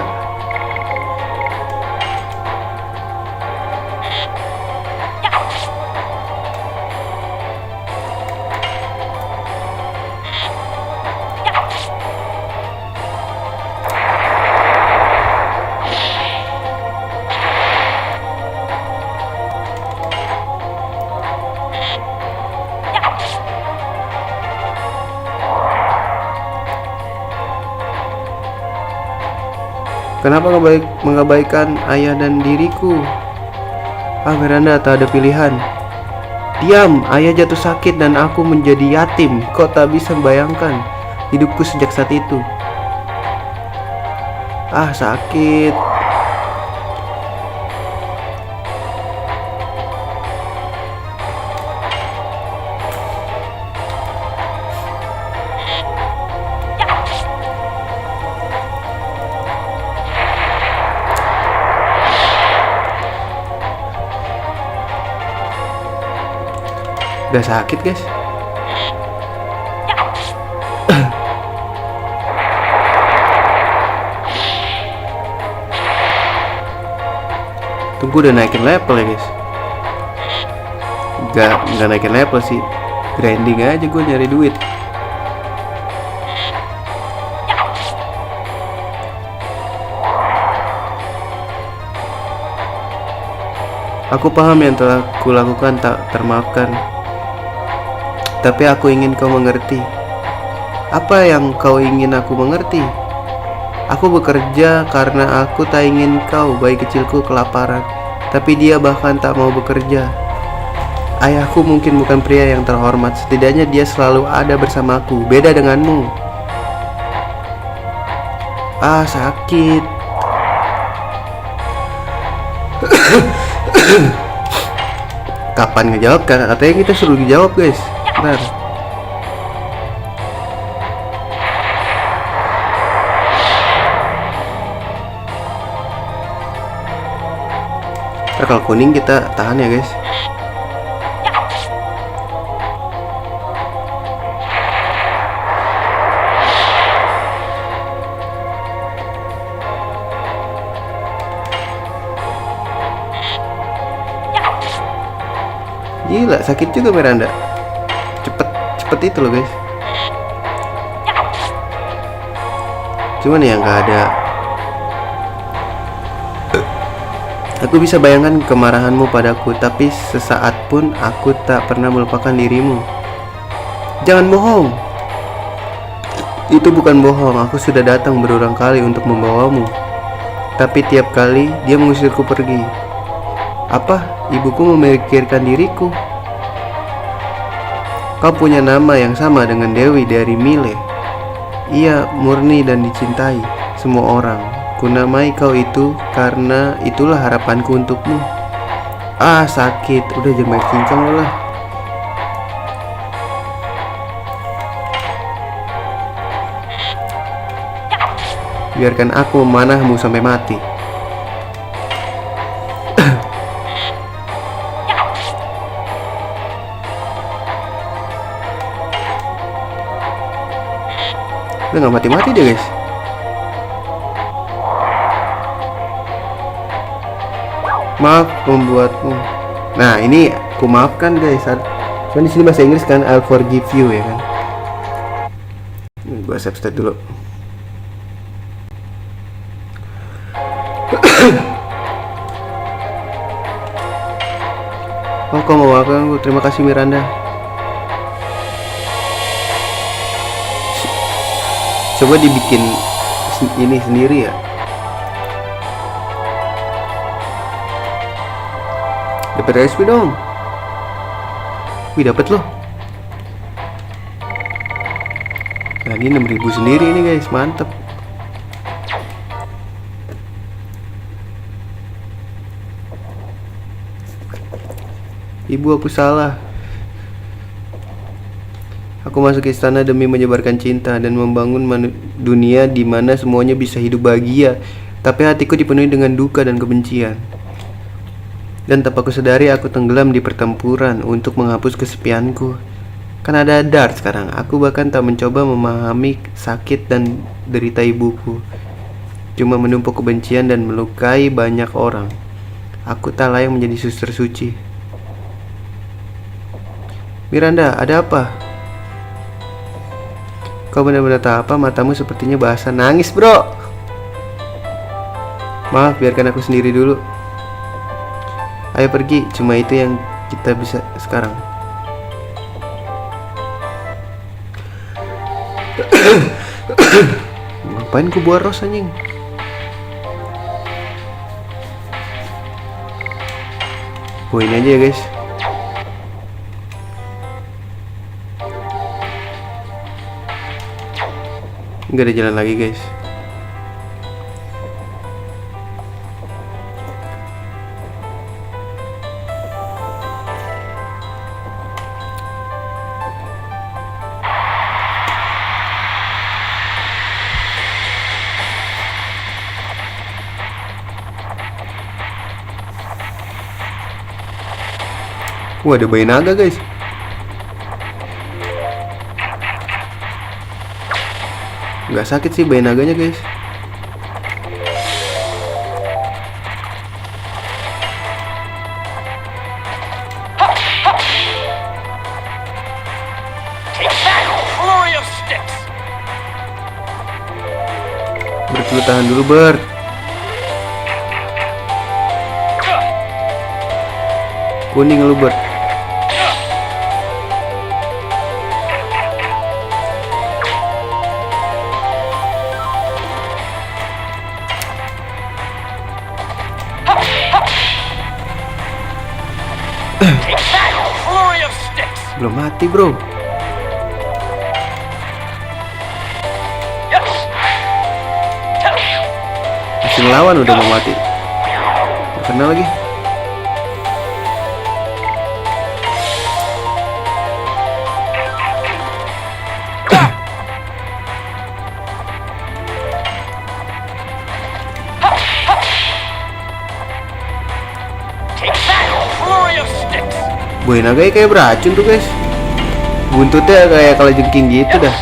Kenapa mengabaikan ayah dan diriku? Ah, Miranda, tak ada pilihan. Diam, ayah jatuh sakit dan aku menjadi yatim. Kau tak bisa membayangkan hidupku sejak saat itu. Ah, sakit. Udah sakit, guys. Tunggu, udah naikin level ya, guys. Nggak naikin level sih. Grinding aja gue nyari duit. Aku paham yang telah kulakukan tak termaafkan. Tapi aku ingin kau mengerti. Apa yang kau ingin aku mengerti? Aku bekerja karena aku tak ingin kau, bayi kecilku, kelaparan. Tapi dia bahkan tak mau bekerja. Ayahku mungkin bukan pria yang terhormat. Setidaknya dia selalu ada bersamaku. Beda denganmu. Sakit. Kapan ngejawab? Katanya kita suruh dijawab, guys. Bentar. Kalau kuning kita tahan ya, guys. Gila, sakit juga Miranda. Cepet itu loh, guys. Cuman ya nggak ada. Aku bisa bayangkan kemarahanmu padaku, tapi sesaat pun aku tak pernah melupakan dirimu. Jangan bohong. Itu bukan bohong. Aku sudah datang berulang kali untuk membawamu, tapi tiap kali dia mengusirku pergi. Apa? Ibuku memikirkan diriku. Kau punya nama yang sama dengan Dewi dari Mile. Ia murni dan dicintai semua orang. Kunamai kau itu karena itulah harapanku untukmu. Sakit. Udah jangan main cincang lo lah. Biarkan aku memanahmu sampai mati. Udah gak mati-mati deh, guys. Maaf membuatmu. Nah, ini aku maafkan, guys. Cuman di sini bahasa Inggris kan, I'll forgive you, ya kan. Gua save state dulu. Oh, kau mau maafkan? Terima kasih, Miranda. Coba dibikin ini sendiri ya. Dapat SP dong. Wih, dapat loh. Nah, ini 6.000 sendiri ini, guys. Mantep. Ibu, aku salah. Aku masuk istana demi menyebarkan cinta dan membangun dunia di mana semuanya bisa hidup bahagia. Tapi hatiku dipenuhi dengan duka dan kebencian. Dan tanpa kusadari aku tenggelam di pertempuran untuk menghapus kesepianku. Kan ada Dart sekarang. Aku bahkan tak mencoba memahami sakit dan derita ibuku. Cuma menumpuk kebencian dan melukai banyak orang. Aku tak layak menjadi suster suci. Miranda, ada apa? Kau benar-benar tak apa, matamu sepertinya basah. Nangis, bro. Maaf, biarkan aku sendiri dulu. Ayo pergi, cuma itu yang kita bisa sekarang. Ngapain ku buat ros anjing? Poin aja ya, guys. Nggak ada jalan lagi, guys. Wah, ada bayi naga, guys. Nggak sakit sih bayi naganya, guys. Take that, flurry of sticks. Bert, lu tahan dulu, Bert. Kuning lu, Bert. Belum mati bro. Yes. Masih ngelawan udah mau mati. Gak kena lagi. Take that, flurry of sticks. Boy naga kayak beracun tuh guys. Buntutnya kayak kalajengking gitu dah.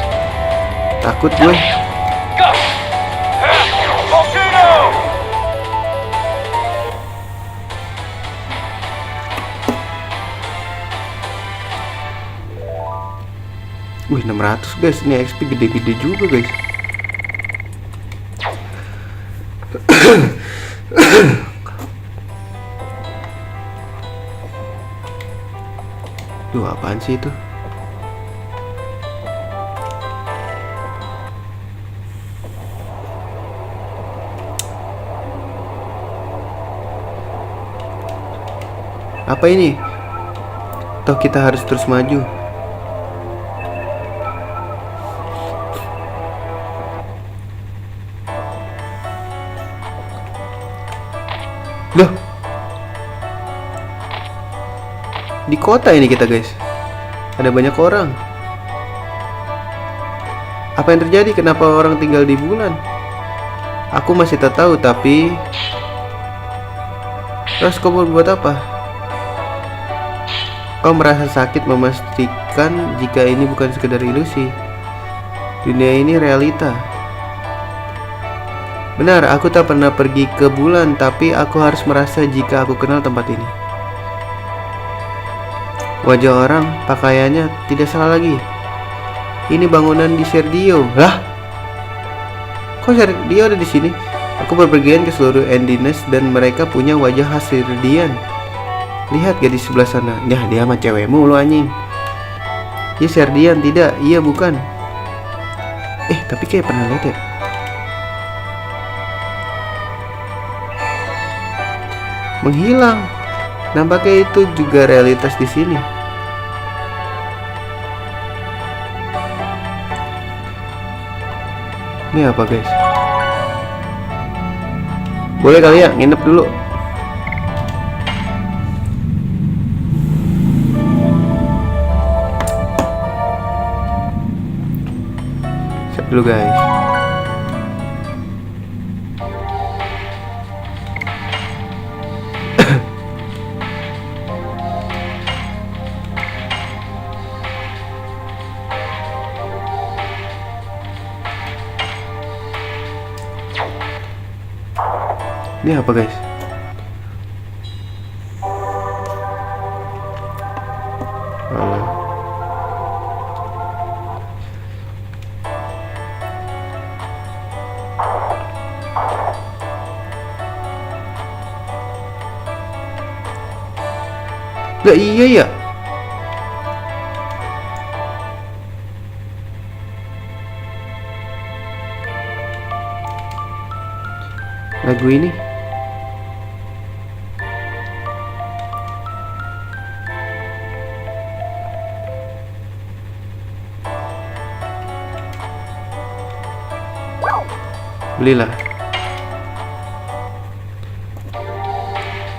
Takut gue. Go. Volcano. Wih 600 guys. Ini XP gede-gede juga guys. Duh apaan sih itu? Apa ini? Toh kita harus terus maju. Loh, di kota ini kita guys. Ada banyak orang. Apa yang terjadi? Kenapa orang tinggal di bulan? Aku masih tak tahu, tapi terus kau buat apa? Kau merasa sakit memastikan jika ini bukan sekedar ilusi. Dunia ini realita. Benar, aku tak pernah pergi ke bulan, tapi aku harus merasa jika aku kenal tempat ini. Wajah orang, pakaiannya tidak salah lagi. Ini bangunan di Serdio. Lah? Kok Serdio ada di sini? Aku berpergian ke seluruh Endines dan mereka punya wajah khas Serdian. Lihat gadis sebelah sana. Ya, dia mah cewekmu lu anjing. Ya Serdian, tidak. Iya bukan. Tapi kayak pernah lihat ya. Menghilang. Nampaknya itu juga realitas di sini. Ini apa guys? Boleh kali ya nginep dulu. Siap dulu guys. Ini apa guys? Alah. Lah iya ya. Lagu ini belilah.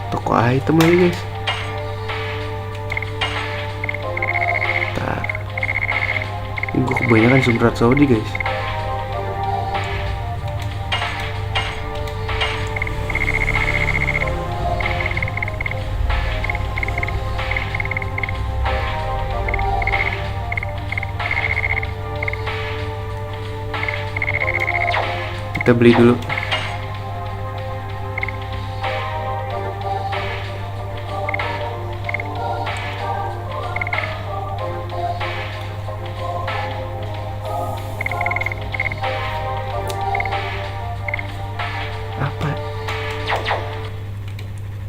Toko item lagi guys. Bentar. Ini gue kebanyakan Sumrat Saudi guys. Kita beli dulu.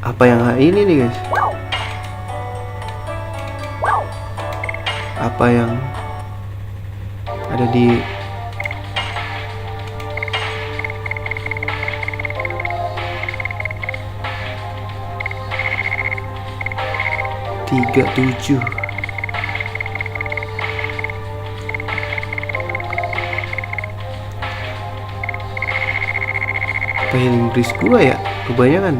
Apa yang ini nih guys? Apa yang ada di tiga tujuh? Apa healing breeze gua ya? Kebanyakan.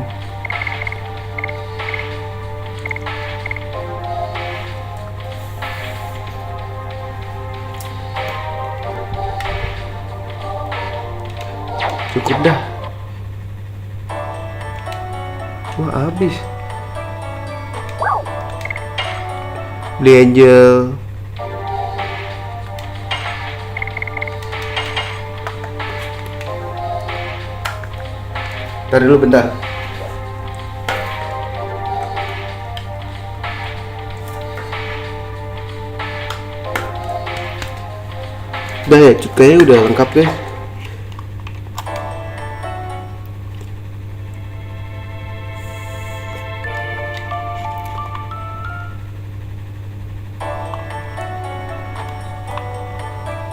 Cukup dah. Wah, habis. Beli angel. Ntar dulu bentar. Udah ya, kayaknya udah lengkap guys.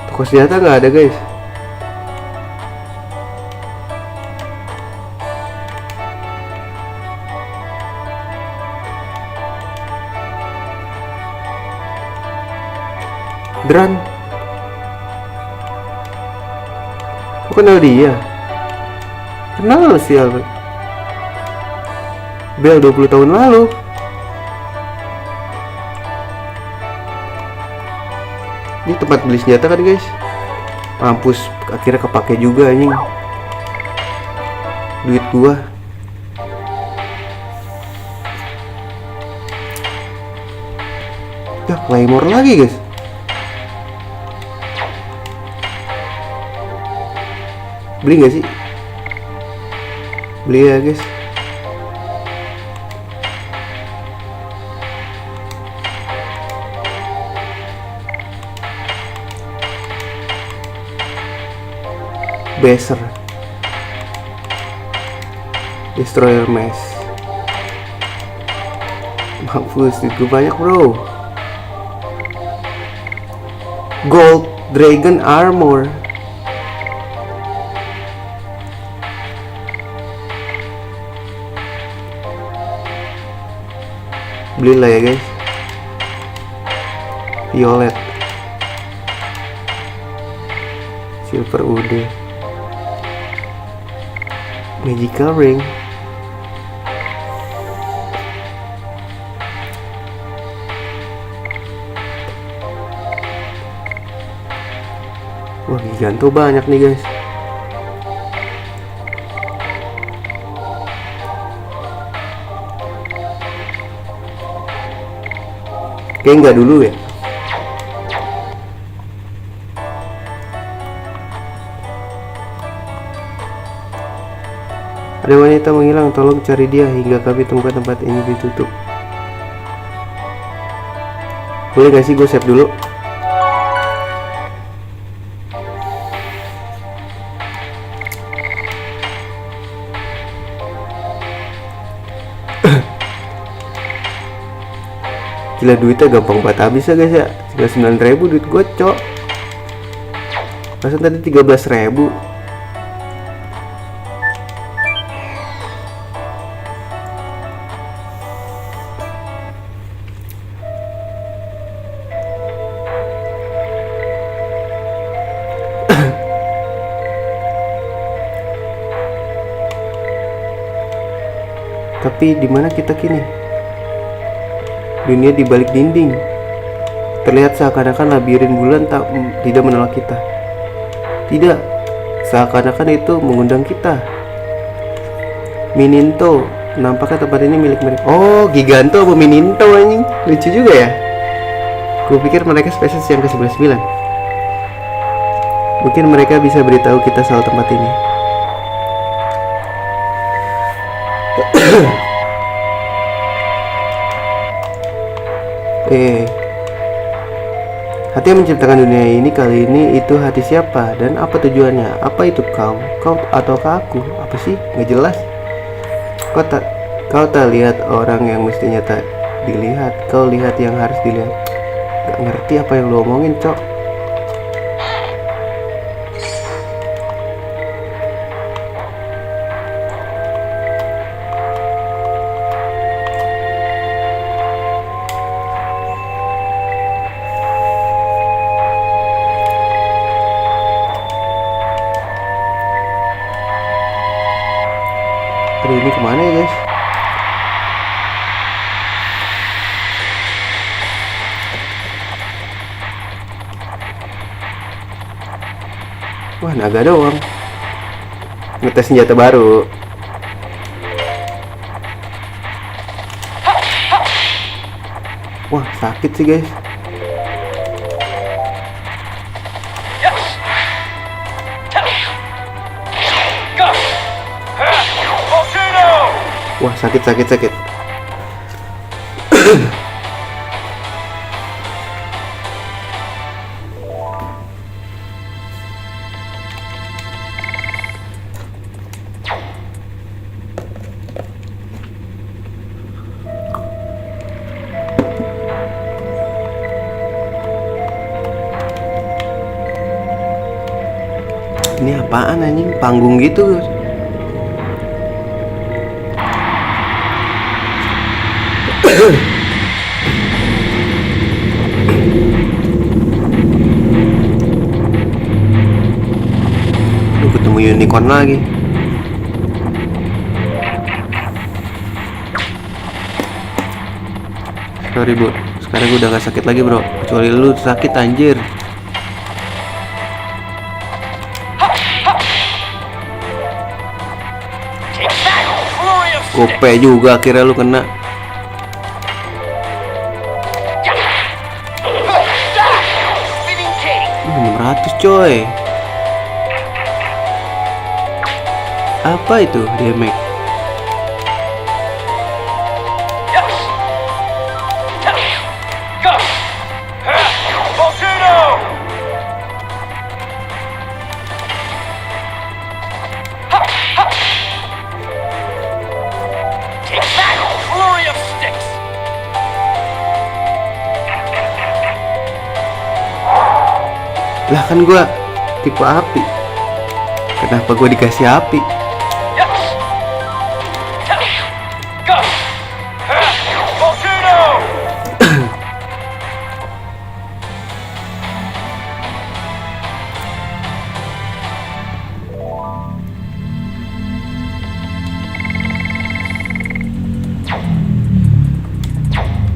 Toko senjata nggak ada guys. Dran, kok kenal dia? Kenal sih Albert. Bel 20 tahun lalu. Ini tempat beli senjata kan guys. Mampus, akhirnya kepake juga anjing. Duit gua. Ya, Claymore lagi guys. Beli gak sih? Beli ya guys. Beser Destroyer Mesh. Mampus, duit gue banyak bro. Gold Dragon Armor. Belilah ya guys. Violet, Silver udah. Magical Ring. Wah, giganto banyak nih guys. Kayaknya nggak dulu ya. Ada wanita menghilang, tolong cari dia hingga kami temukan tempat ini ditutup. Boleh gak sih gue save dulu? Gila, duitnya gampang banget habis ya guys ya. 9.000 duit gue cok. Masa tadi 13.000. Tapi di mana kita kini? Dunia di balik dinding. Terlihat seakan-akan labirin bulan tidak menolak kita. Tidak, seakan-akan itu mengundang kita. Mininto, nampaknya tempat ini milik mereka. Oh, Giganto apa Mininto anjing? Lucu juga ya. Gue pikir mereka spesies yang ke-99. Mungkin mereka bisa beritahu kita soal tempat ini. Hati yang menciptakan dunia ini kali ini itu hati siapa dan apa tujuannya? Apa itu kau ataukah aku? Apa sih? Nggak jelas. Kau tak lihat orang yang mestinya tak dilihat. Kau lihat yang harus dilihat. Gak ngerti apa yang lo omongin, cok. ini kemana ya guys? Wah, naga doang. Ngetes senjata baru. Wah, sakit sih guys. Wah, sakit. Ini apaan anjing? Panggung gitu. Lu ketemu unicorn lagi. Sorry bro, sekarang gue udah gak sakit lagi bro. Kecuali lu sakit anjir. Gope juga akhirnya lu kena. 600 coy. Apa itu damage? Lah kan gua tipe api. Kenapa gua dikasih api?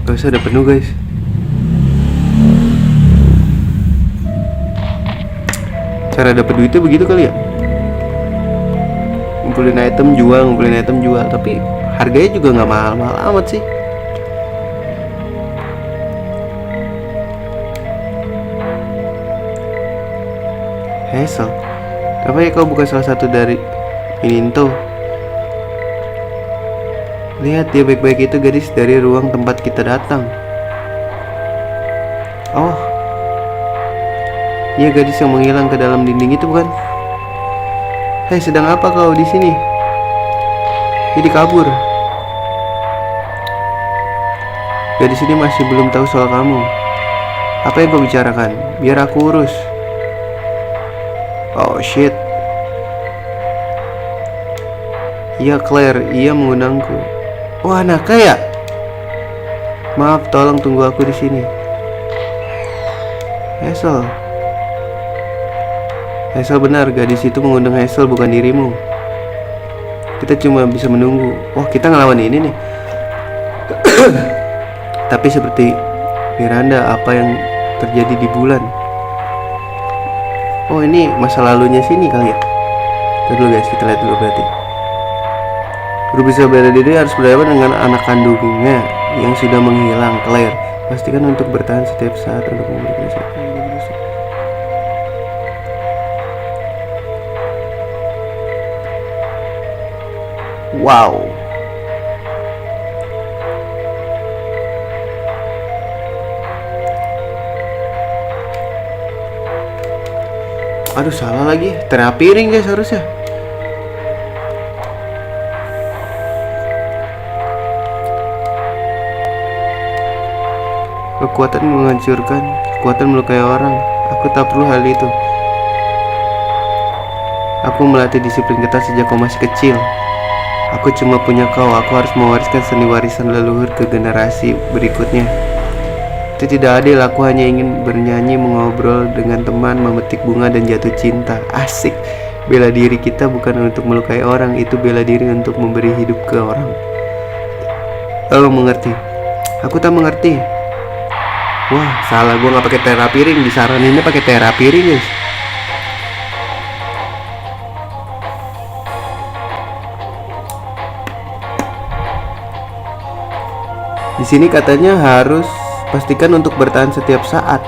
Gak usah, udah penuh guys. Cara dapat duitnya begitu kali ya. Ngumpulin item jual, tapi harganya juga nggak mahal-mahal amat sih. Hazel, kenapa ya kau bukan salah satu dari Mininto? Lihat dia baik-baik itu gadis dari ruang tempat kita datang. Oh, iya gadis yang menghilang ke dalam dinding itu bukan? Hei, sedang apa kau di sini? Jadi kabur. Gadis ini masih belum tahu soal kamu. Apa yang kau bicarakan? Biar aku urus. Oh shit. Iya Claire, ia mengundangku. Wah, anak kaya. Maaf, tolong tunggu aku di sini. Hazel benar, gadis itu mengundang Hazel, bukan dirimu. Kita cuma bisa menunggu. Wah, kita ngelawan ini nih. Tapi seperti Miranda, apa yang terjadi di bulan? Oh, ini masa lalunya sini kali ya. Lihat dulu guys, kita lihat dulu berarti. Guru bisa bela diri harus berhadapan dengan anak kandungnya yang sudah menghilang, Claire. Pastikan untuk bertahan setiap saat untuk memberikan siapa. Wow. Aduh, salah lagi. Terapi piring guys harusnya. Kekuatan menghancurkan, kekuatan melukai orang. Aku tak perlu hal itu. Aku melatih disiplin ketat sejak kau masih kecil. Aku cuma punya kau. Aku harus mewariskan seni warisan leluhur ke generasi berikutnya. Itu tidak adil. Aku hanya ingin bernyanyi, mengobrol dengan teman, memetik bunga dan jatuh cinta. Asik. Bela diri kita bukan untuk melukai orang, itu bela diri untuk memberi hidup ke orang. Tolong mengerti. Aku tak mengerti. Wah, salah, gue nggak pakai terapi ring. Disaraninnya pakai terapi ring, guys. Di sini katanya harus pastikan untuk bertahan setiap saat.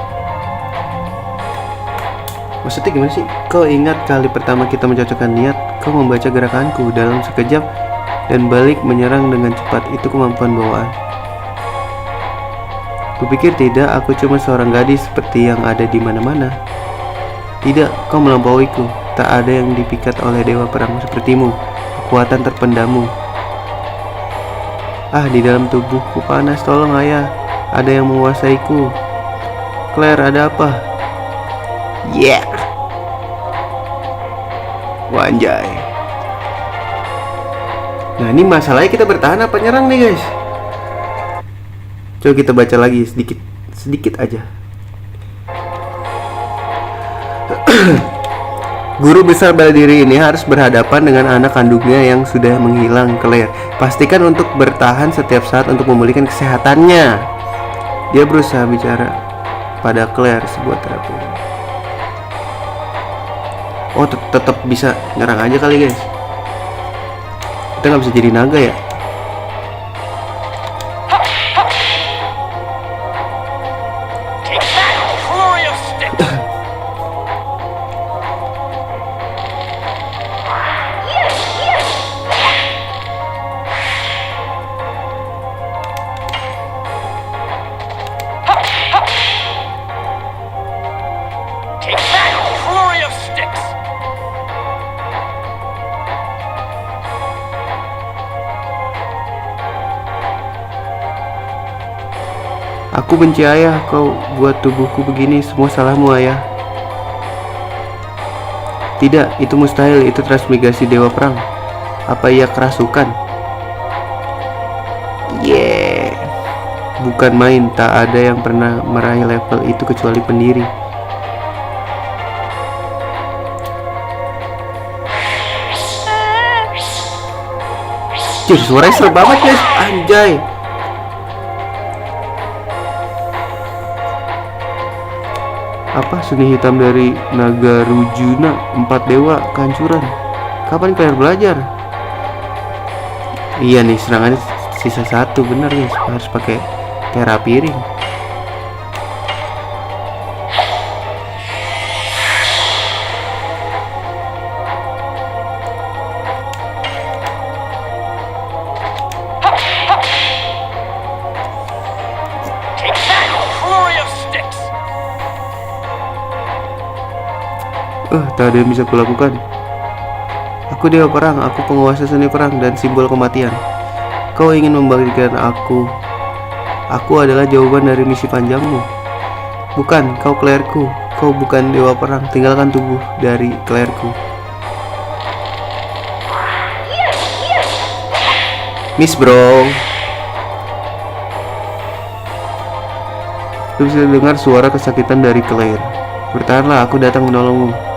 Maksudnya gimana sih? Kau ingat kali pertama kita mencocokkan niat, kau membaca gerakanku dalam sekejap dan balik menyerang dengan cepat. Itu kemampuan bawaan. Kupikir tidak, aku cuma seorang gadis seperti yang ada di mana-mana. Tidak, kau melampauiku. Tak ada yang dipikat oleh dewa perang sepertimu. Kekuatan terpendammu. Di dalam tubuhku panas, tolong ayah. Ada yang menguasaiku. Claire, ada apa? Yeah. Wanjay. Nah, ini masalahnya kita bertahan apa nyerang nih, guys? Coba kita baca lagi sedikit aja. Guru besar bela diri ini harus berhadapan dengan anak kandungnya yang sudah menghilang, Claire. Pastikan untuk bertahan setiap saat untuk memulihkan kesehatannya. Dia berusaha bicara pada Claire, sebuah terapi. Oh, tetap bisa nyerang aja kali, guys. Kita nggak bisa jadi naga ya. Aku benci ayah, kau buat tubuhku begini, semua salahmu ayah. Tidak, itu mustahil, itu transmigrasi dewa perang. Apa ia kerasukan? Yeah. Bukan main, tak ada yang pernah meraih level itu kecuali pendiri. Jir, suaranya seru banget, guys. Anjay. Apa seni hitam dari Nagarjuna, 4 dewa kehancuran. Kapan Claire belajar? Iya nih, serangannya sisa 1, bener guys. Harus pakai terapi ring. Tak ada yang bisa kulakukan. Aku dewa perang, aku penguasa seni perang dan simbol kematian. Kau ingin membagikan aku. Aku adalah jawaban dari misi panjangmu. Bukan, kau Claireku. Kau bukan dewa perang, tinggalkan tubuh dari Claireku. Miss bro. Lu bisa dengar suara kesakitan dari Claire. Bertahanlah, aku datang menolongmu.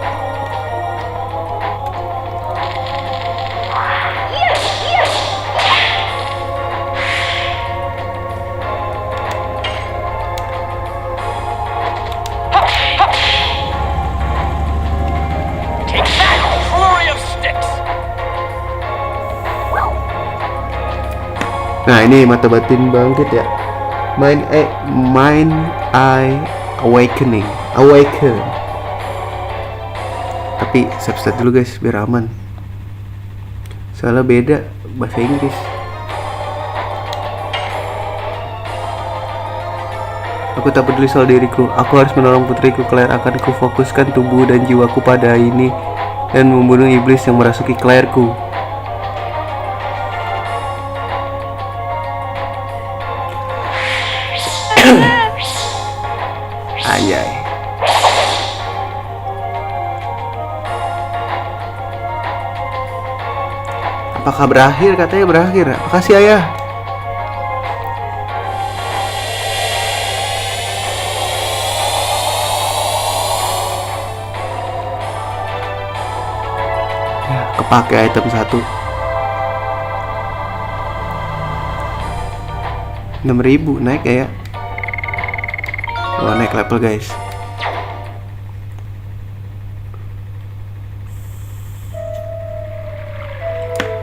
Nah, ini mata batin bangkit ya. Mind eye awaken. Tapi substat dulu guys biar aman. Soalnya beda bahasa Inggris. Aku tak peduli soal diriku. Aku harus menolong putriku Claire. Akan ku fokuskan tubuh dan jiwaku pada ini dan membunuh iblis yang merasuki Claireku. Anjay. Apakah berakhir? Katanya berakhir. Makasih ayah. pakai item 1. 6.000 naik ya. Oh, naik level guys.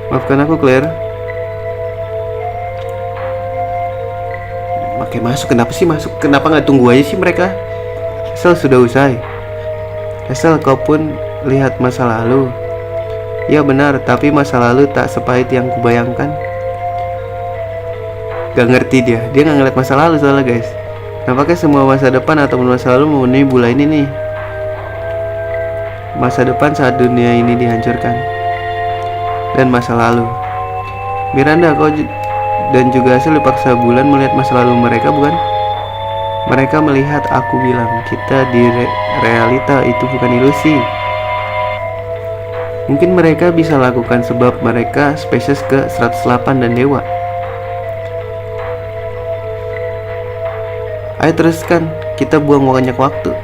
Maafkan aku Claire. Oke, masuk. Kenapa sih masuk? Kenapa nggak tunggu aja sih mereka? Hazel sudah usai. Hazel, kau pun lihat masa lalu. Ya benar, tapi masa lalu tak sepahit yang kubayangkan. Gak ngerti dia nggak ngeliat masa lalu soalnya guys. Nampaknya semua masa depan ataupun masa lalu memenuhi bola ini nih. Masa depan saat dunia ini dihancurkan, dan masa lalu. Miranda, kau dan juga Hazel dipaksa bulan melihat masa lalu mereka, bukan? Mereka melihat aku bilang, kita di realita itu bukan ilusi. Mungkin mereka bisa lakukan sebab mereka spesies ke 108 dan dewa. Ayo teruskan, kita buang banyak waktu.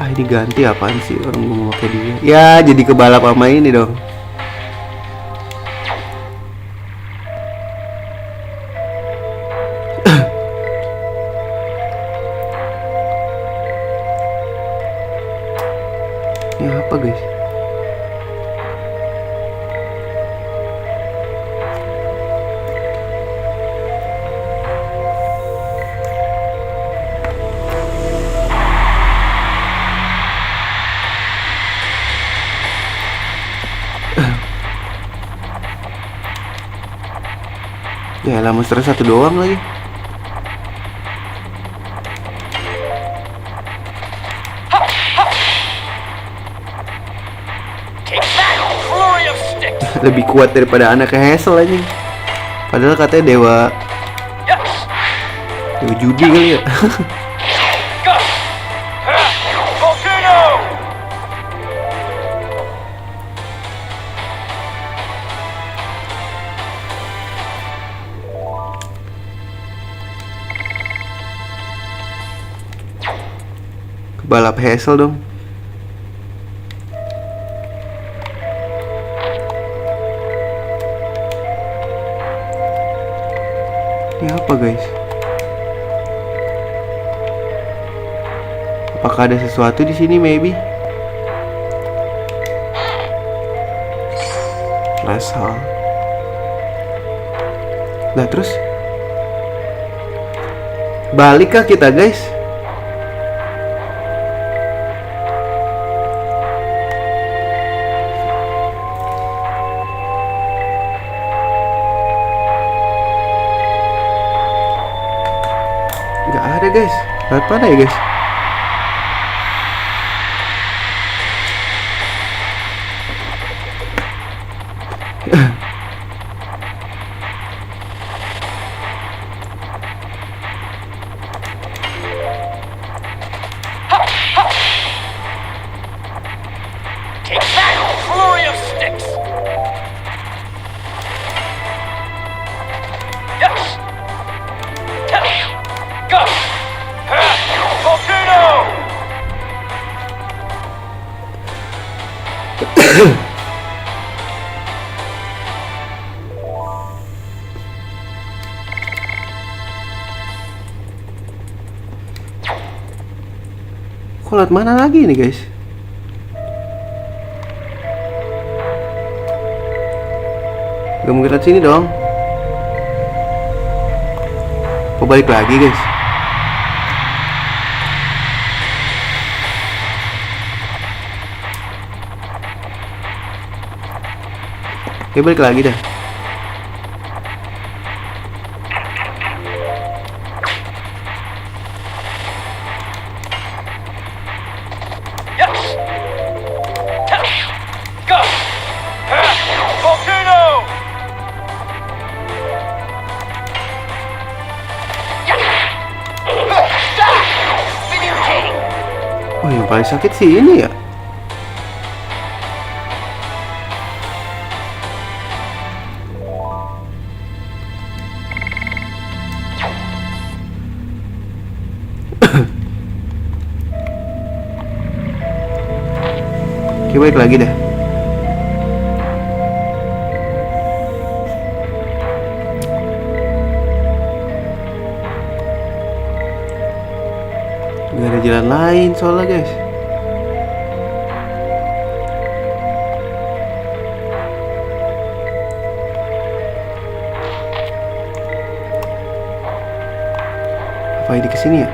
Ini ganti apaan sih orang mau pakai dia? Ya jadi kebalap sama ini dong. Ya apa guys? Ya lah, monster satu doang lagi. Lebih kuat daripada anak Hazel aja. Padahal katanya dewa judi kali ya. Balap Hazel dong. Ini apa guys? Apakah ada sesuatu di sini maybe? Last hall. Nah terus balikkah kita guys? Nggak ada guys. Lewat mana ya guys? Take that, flurry of sticks! Yes! Go! Volcano! Kok lewat mana lagi nih guys? Gak mungkin lewat sini dong. Mau balik lagi guys? Oke, balik lagi dah. Yes! Go! Volcano! Oh, yang paling sakit sih ini ya. Oke, balik lagi dah. Gak ada jalan lain soalnya guys. Apa ini kesini ya?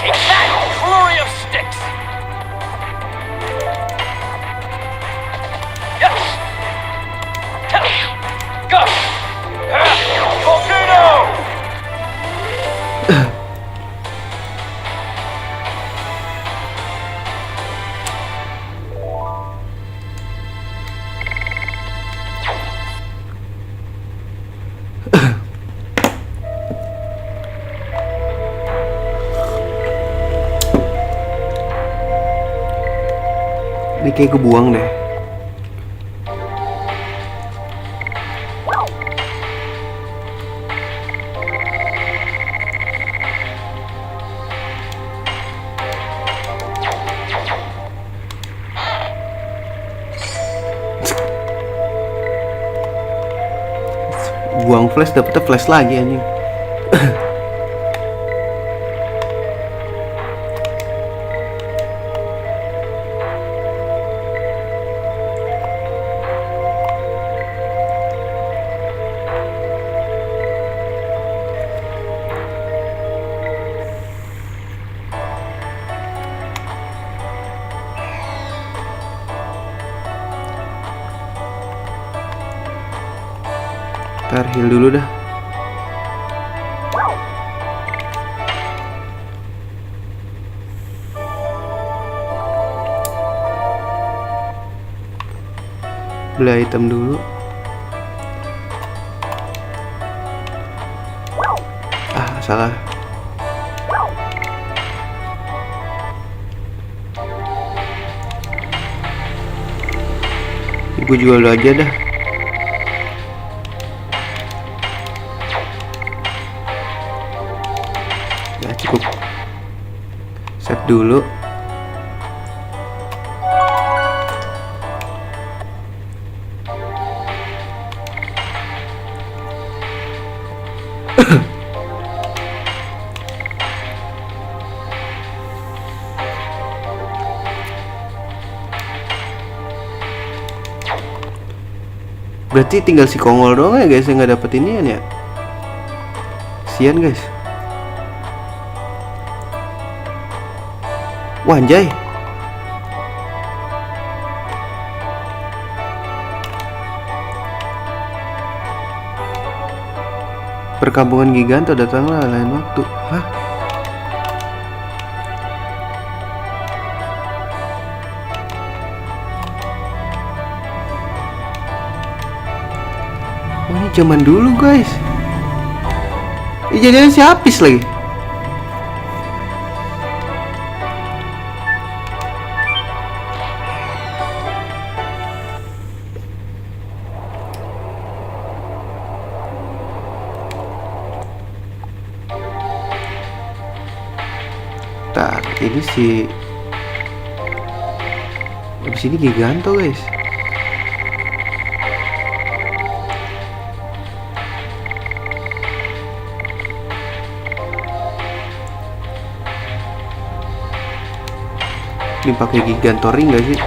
Take that, flurry of sticks! Yes! Go! Volcano! Ini kayak kebuang deh. Buang flash, dapetnya flash lagi anjing. Ntar heal dulu dah. Beli item dulu. Ah, salah. Gue jual dulu aja dah. Ya cukup. Save dulu. Berarti tinggal si Kongol doang ya guys yang nggak dapet inian ya. Kasian guys. Wah anjay. Perkampungan Giganto datanglah lain waktu. Hah? Oh, ini zaman dulu guys. Jadinya si Apis lagi. Nah, ini si di sini Giganto guys. Ini pakai Gigantori nggak sih?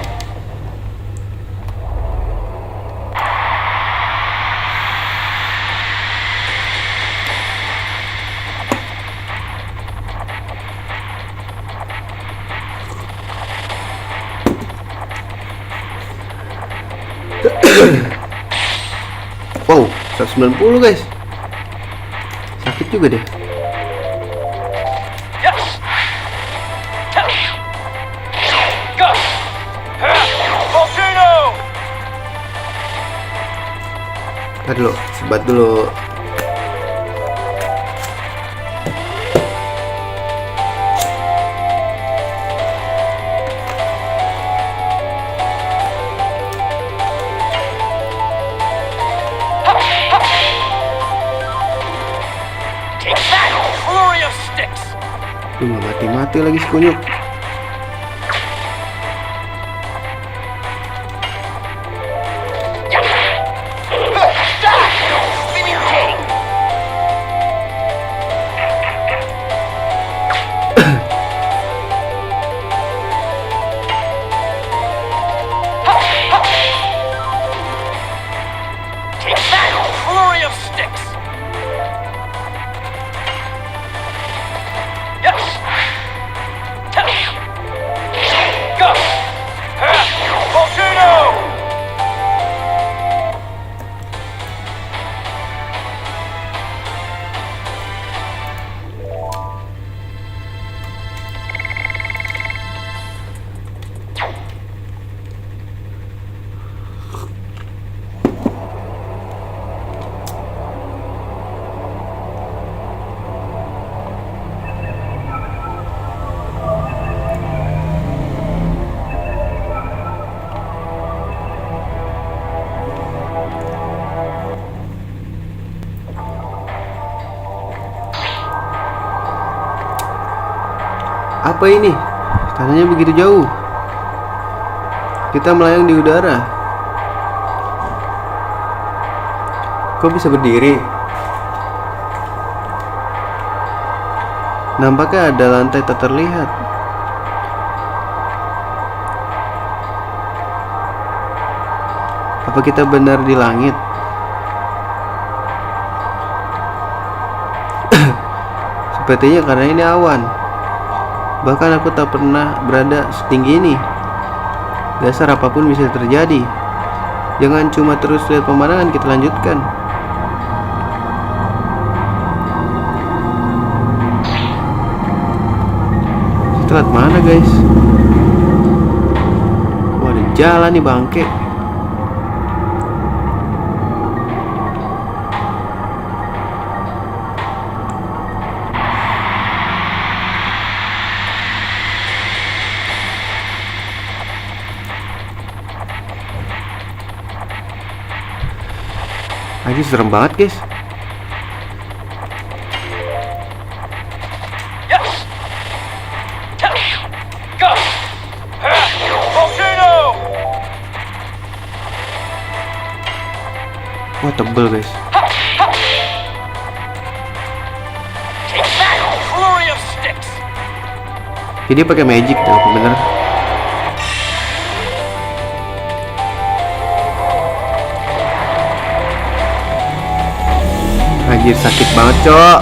Wow, 190 guys. Sakit juga deh. Yes! Go! Volcano! Ntar dulu, sebat dulu. Tuh nggak mati-mati lagi si kunyuk. Flurry of sticks. Yes. Go. Volcano. Apa ini? Tanahnya begitu jauh. Kita melayang di udara. Kok bisa berdiri? Nampaknya ada lantai tak terlihat. Apa kita benar di langit? Sepertinya karena ini awan. Bahkan aku tak pernah berada setinggi ini. Dasar apapun bisa terjadi. Jangan cuma terus lihat pemandangan, kita lanjutkan. Kita lihat mana guys? Wah, ada jalan nih bangke. Aji serem banget guys. Yes. Go. Volcano. Wah, tebel guys. Take that. Flurry of sticks. Jadi dia pakai magic tuh, apa bener? Anjir, sakit banget cok.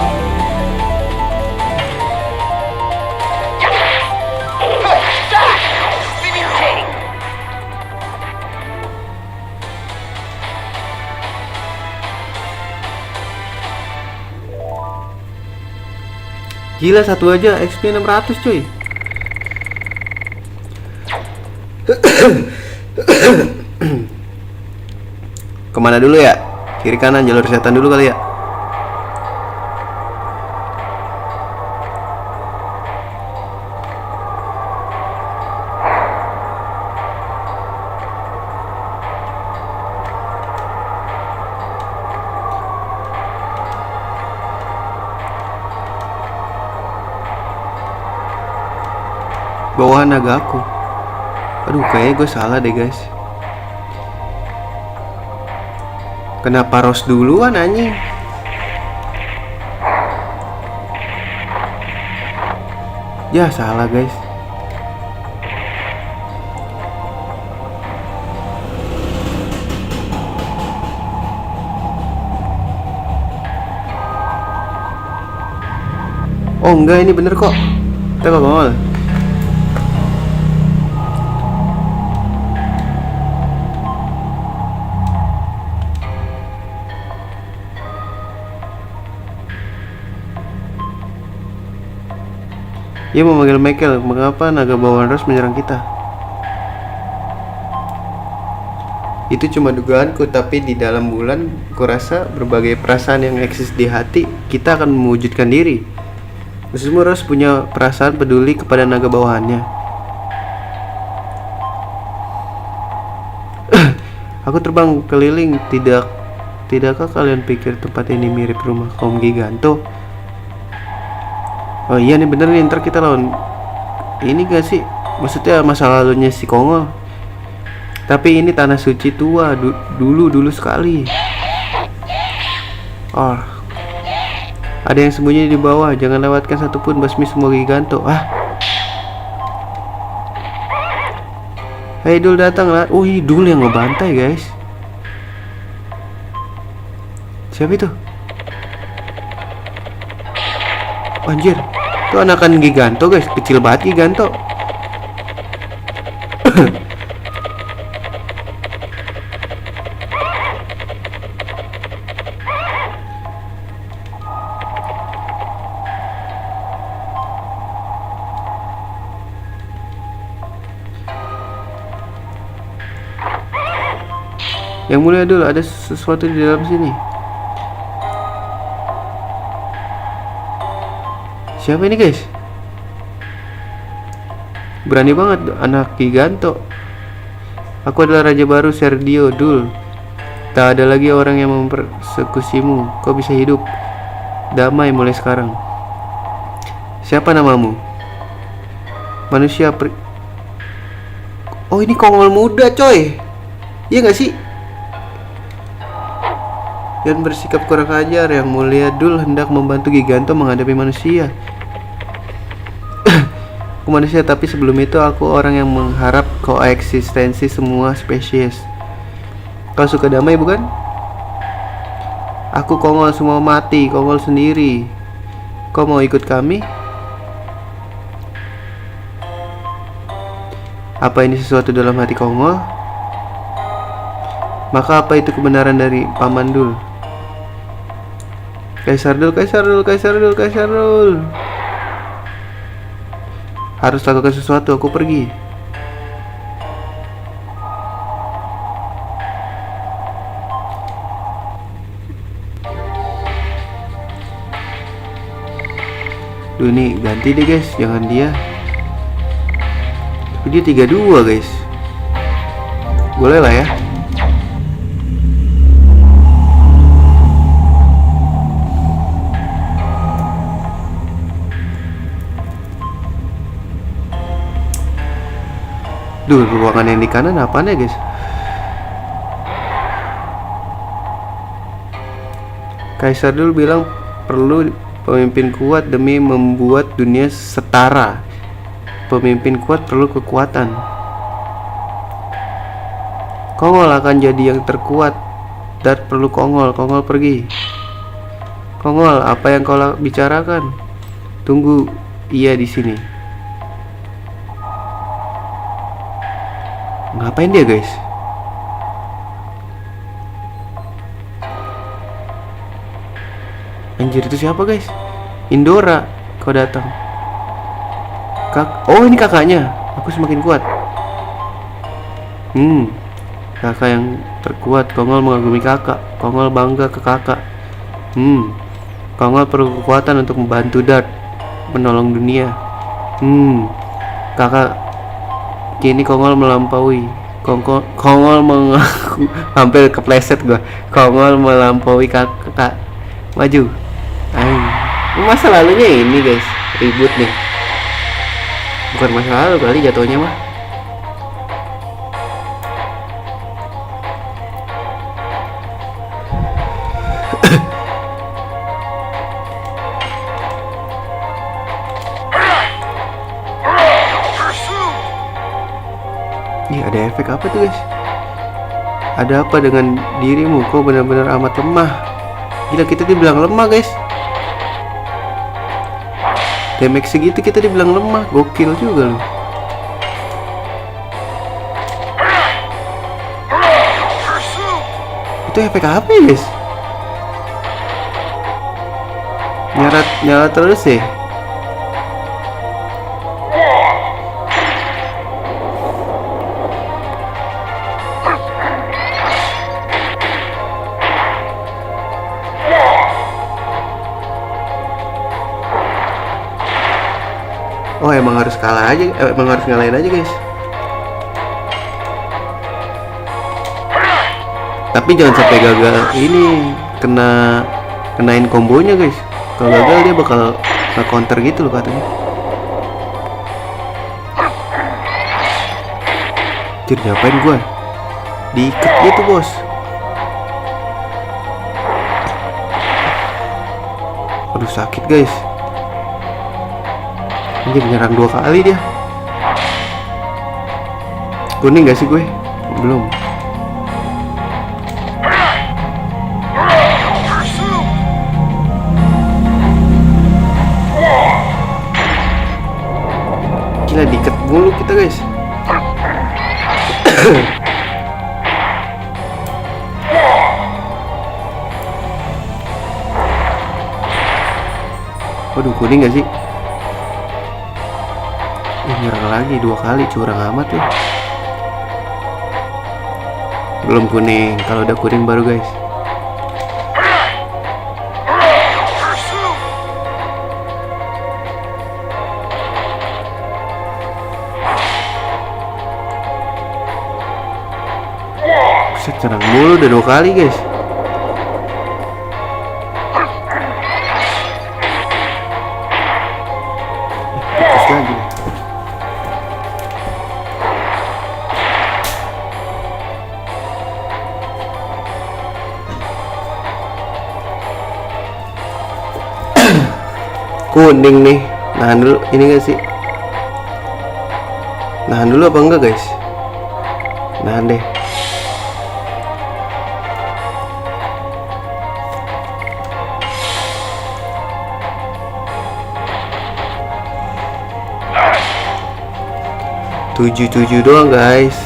Gila, satu aja XP 600 cuy. Kemana dulu ya? Kiri kanan, jalur setan dulu kali ya. Bawah nagaku. Aduh, kayaknya gue salah deh guys. Kenapa Ros duluan anjing? Ya salah guys. Oh enggak, ini bener kok. Kita gak mau. Ia memanggil Michael. Mengapa naga bawaan Ros menyerang kita? Itu cuma dugaanku, tapi di dalam bulan kurasa berbagai perasaan yang eksis di hati kita akan mewujudkan diri. Semua Ros punya perasaan peduli kepada naga bawahannya. Aku terbang keliling. Tidakkah kalian pikir tempat ini mirip rumah kaum Giganto? Oh iya nih bener nih, ntar kita lawan ini gak sih? Maksudnya masa lalunya si Kongol. Tapi ini tanah suci tua, dulu sekali. Oh, ada yang sembunyi di bawah. Jangan lewatkan satupun basmi semua Giganto. Hei Dul, datang lah. Dul yang ngebantai guys. Siapa itu? Anjir, itu anakan Giganto guys. Kecil banget Giganto. Yang mulia dulu, ada sesuatu di dalam sini. Siapa ini guys? Berani banget anak Giganto. Aku adalah raja baru Serdio Dul. Tak ada lagi orang yang mempersekusimu. Kau bisa hidup damai mulai sekarang. Siapa namamu? Manusia Oh, ini Kongol muda coy. Iya gak sih? Dan bersikap kurang ajar. Yang mulia Dul hendak membantu Giganto menghadapi manusia. Aku manusia, tapi sebelum itu aku orang yang mengharap koeksistensi semua spesies. Kau suka damai bukan? Aku Kongol semua mati, Kongol sendiri. Kau mau ikut kami? Apa ini sesuatu dalam hati Kongol? Maka apa itu kebenaran dari Paman Dul? Kaisar Dul, Kaisar Dul, Kaisar Dul, Kaisar Dul. Harus lakukan sesuatu, aku pergi. Duh, nih ganti deh guys, jangan dia. Tapi dia 32 guys. Boleh lah ya. Duh, ruangan yang di kanan apaan ya guys? Kaisar dulu bilang perlu pemimpin kuat demi membuat dunia setara. Pemimpin kuat perlu kekuatan. Kongol akan jadi yang terkuat dan perlu Kongol. Kongol pergi. Kongol, apa yang kau bicarakan? Tunggu, iya di sini. Ngapain dia guys? Anjir, itu siapa guys? Indora, kau datang. Oh, ini kakaknya. Aku semakin kuat. Kakak yang terkuat. Kongol mengagumi kakak. Kongol bangga ke kakak. Kongol perlu kekuatan untuk membantu Dart menolong dunia. Kakak. Kini Kongol melampaui. Kongol mengaku. Hampir kepleset gua. Kongol melampaui kakak. Maju. Masa lalunya ini guys, ribut nih. Bukan masa lalu kali jatuhnya mah. Ih, ada efek apa tuh guys? Ada apa dengan dirimu? Kau benar-benar amat lemah. Gila, kita dibilang lemah guys. Damage segitu kita dibilang lemah. Gokil juga loh. Itu efek apa ya guys? Nyala terus ya. Oh, emang harus kalah aja, emang harus ngalahin aja guys. Tapi jangan sampai gagal ini, kenain kombonya guys. Kalau gagal dia bakal nggak counter gitu loh katanya. Anjir, ngapain gue diikat gitu bos. Aduh sakit guys. Anjir, nyerang 2 kali dia. Kuning gak sih gue? Belum. Gila, diikat mulu kita guys. Waduh, kuning gak sih? Nyerang lagi 2 kali, curang amat ya. Belum kuning, kalau udah kuning baru guys. Buset, nyerang mulu udah 2 kali guys. Terus lagi. Kuning nih. Nahan dulu, ini gak sih? Nahan dulu apa enggak guys? Nahan deh. Tujuh doang guys.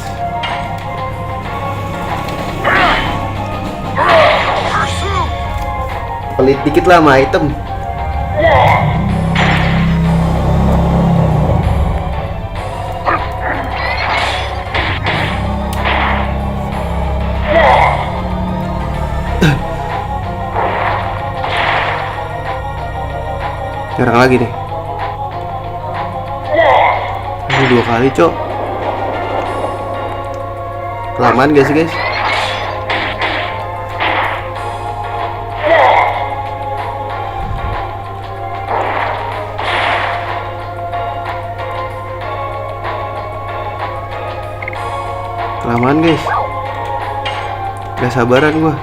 Pelit dikit lah sama item. Nyerang lagi deh. Ini 2 kali cok. Kelamaan gak sih guys? Kelamaan guys. Gak sabaran gua.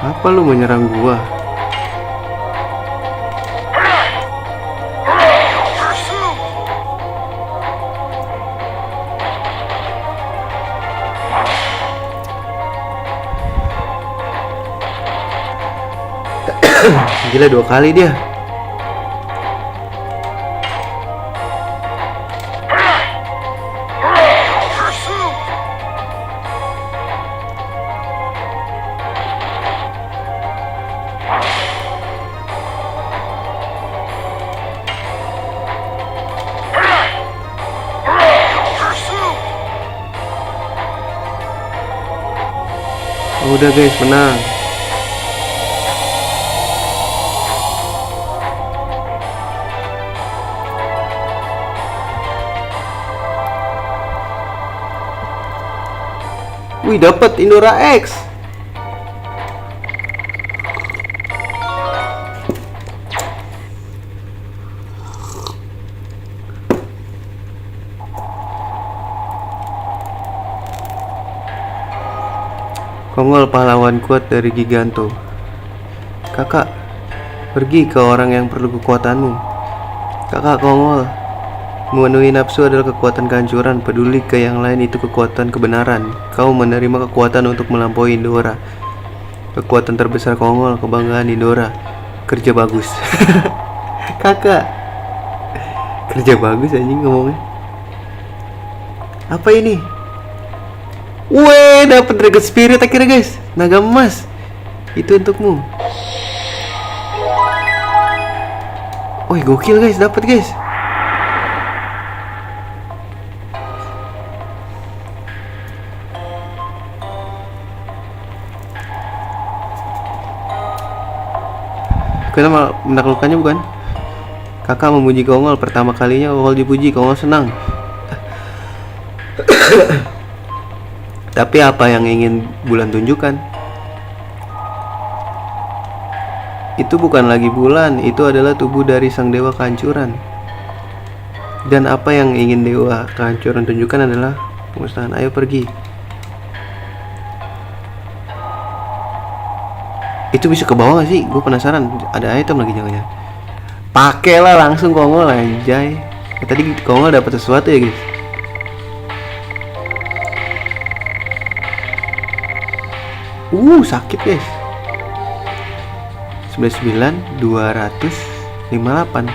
Apa lu menyerang gua? Gila, 2 kali dia. Udah guys, menang. Wih, dapat Indora X. Kongol pahlawan kuat dari Giganto. Kakak, pergi ke orang yang perlu kekuatanmu. Kakak Kongol, memenuhi nafsu adalah kekuatan kehancuran. Peduli ke yang lain itu kekuatan kebenaran. Kau menerima kekuatan untuk melampaui Indora. Kekuatan terbesar Kongol, kebanggaan Indora. Kerja bagus. Kakak, kerja bagus anjing ngomongnya. Apa ini? Weh, dapat Dragon Spirit akhirnya guys. Naga emas. Itu untukmu. Wih, gokil guys, dapat guys. Kita menaklukkannya bukan? Kakak memuji Kongol pertama kalinya. Kongol dipuji, Kongol senang. Tapi apa yang ingin bulan tunjukkan? Itu bukan lagi bulan, itu adalah tubuh dari sang dewa kehancuran. Dan apa yang ingin dewa kehancuran tunjukkan adalah pemusnahan. Ayo pergi. Itu bisa ke bawah gak sih? Gue penasaran. Ada item lagi jangan-jangan. Pakailah langsung Kongol anjay. Tadi Kongol dapat sesuatu ya guys. Sakit guys. 99 258.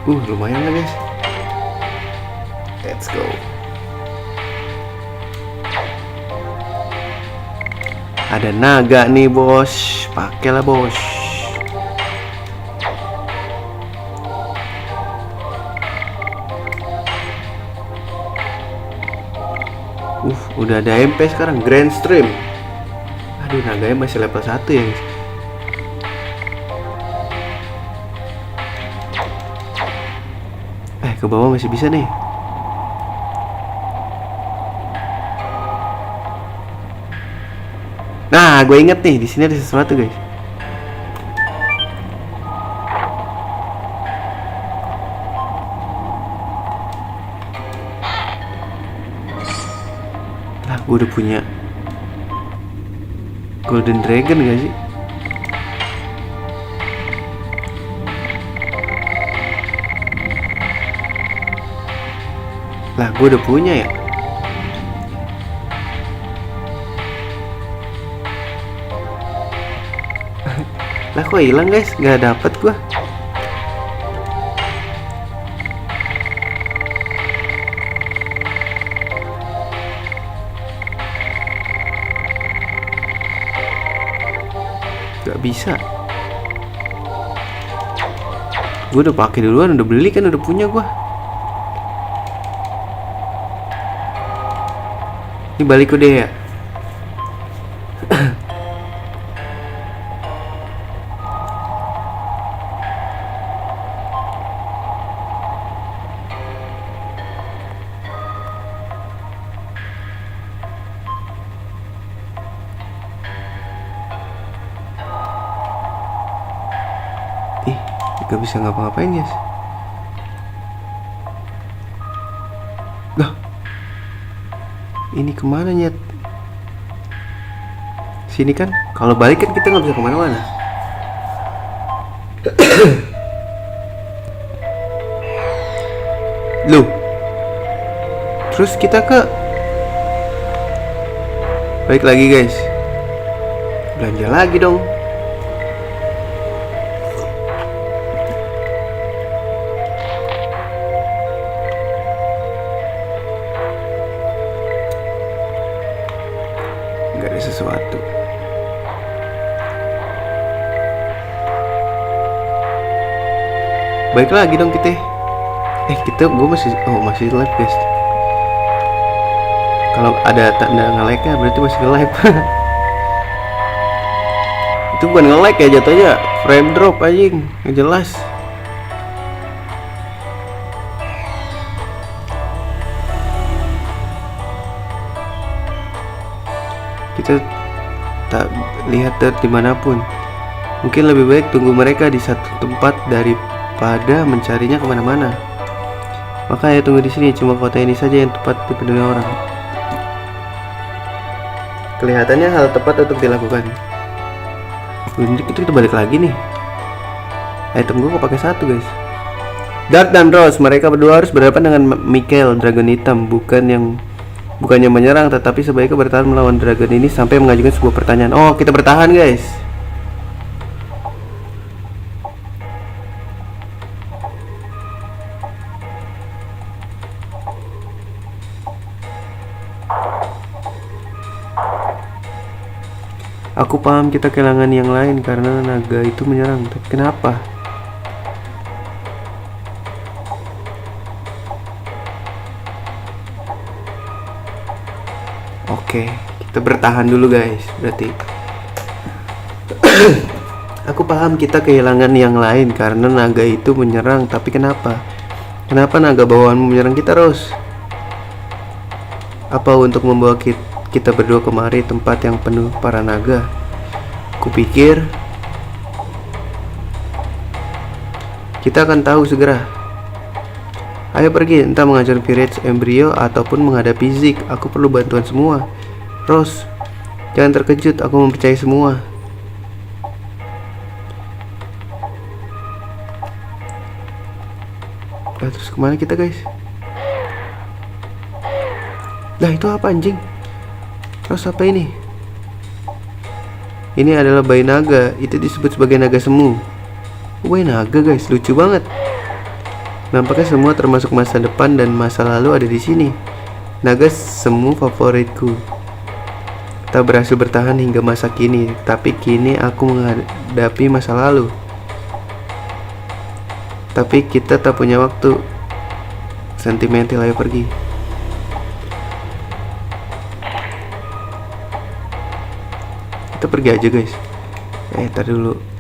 Lumayan lah guys. Let's go. Ada naga nih bos. Pakailah bos. Udah ada MP sekarang, Grand Stream. Aduh, naganya masih level 1 ya guys. Ke bawah masih bisa nih. Nah, gue inget nih, di sini ada sesuatu guys. Gue udah punya Golden Dragon gak sih? Gue udah punya ya. Kok hilang guys? Gak dapet gue. Gak bisa. Gue udah pakai duluan, udah beli kan, udah punya gue. Ini balik udah ya. Gak bisa ngapa-ngapain guys. Ini kemana nyet? Sini kan? Kalau balik kan kita nggak bisa kemana-mana. Loh, terus kita balik lagi guys. Belanja lagi dong. Sesuatu. Baik lagi dong kita. Gue masih live guys. Kalau ada tanda nge-like-nya berarti masih nge-live. Itu bukan nge-like ya, jatuhnya frame drop anjing, nggak jelas. Kita tak lihat dimanapun. Mungkin lebih baik tunggu mereka di satu tempat daripada mencarinya kemana-mana. Maka ya tunggu di sini. Cuma kota ini saja yang tepat dipenuhi orang. Kelihatannya hal tepat untuk dilakukan. Ini kita balik lagi nih. Item gue kok pakai satu guys. Dark dan Rose, mereka berdua harus berhadapan dengan Mikhail, dragon hitam. Bukannya menyerang, tetapi sebaiknya bertahan melawan dragon ini sampai mengajukan sebuah pertanyaan. Oh, kita bertahan guys. Aku paham kita kehilangan yang lain karena naga itu menyerang. Tapi kenapa? Oke, kita bertahan dulu guys. Berarti aku paham kita kehilangan yang lain karena naga itu menyerang. Tapi kenapa? Kenapa naga bawaanmu menyerang kita, Rose? Apa untuk membawa kita berdua kemari, tempat yang penuh para naga? Kupikir kita akan tahu segera. Ayo pergi, entah mengajar Peerage Embryo ataupun menghadapi Zeke. Aku perlu bantuan semua. Rose, jangan terkejut, aku mempercayai semua. Terus kemana kita, guys? Lah, itu apa anjing? Rose, apa ini? Ini adalah bayi naga. Itu disebut sebagai naga semu. Bayi naga, guys, lucu banget. Nampaknya semua termasuk masa depan dan masa lalu ada di sini. Naga semu favoritku. Tak berhasil bertahan hingga masa kini, tapi kini aku menghadapi masa lalu. Tapi kita tak punya waktu. Sentimental, ayo pergi. Kita pergi aja, guys. Tar dulu.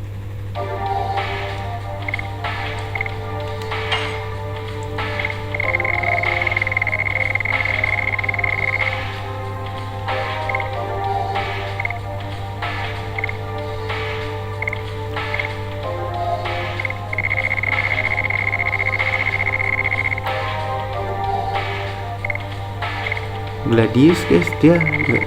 Gladius, guys, dia enggak.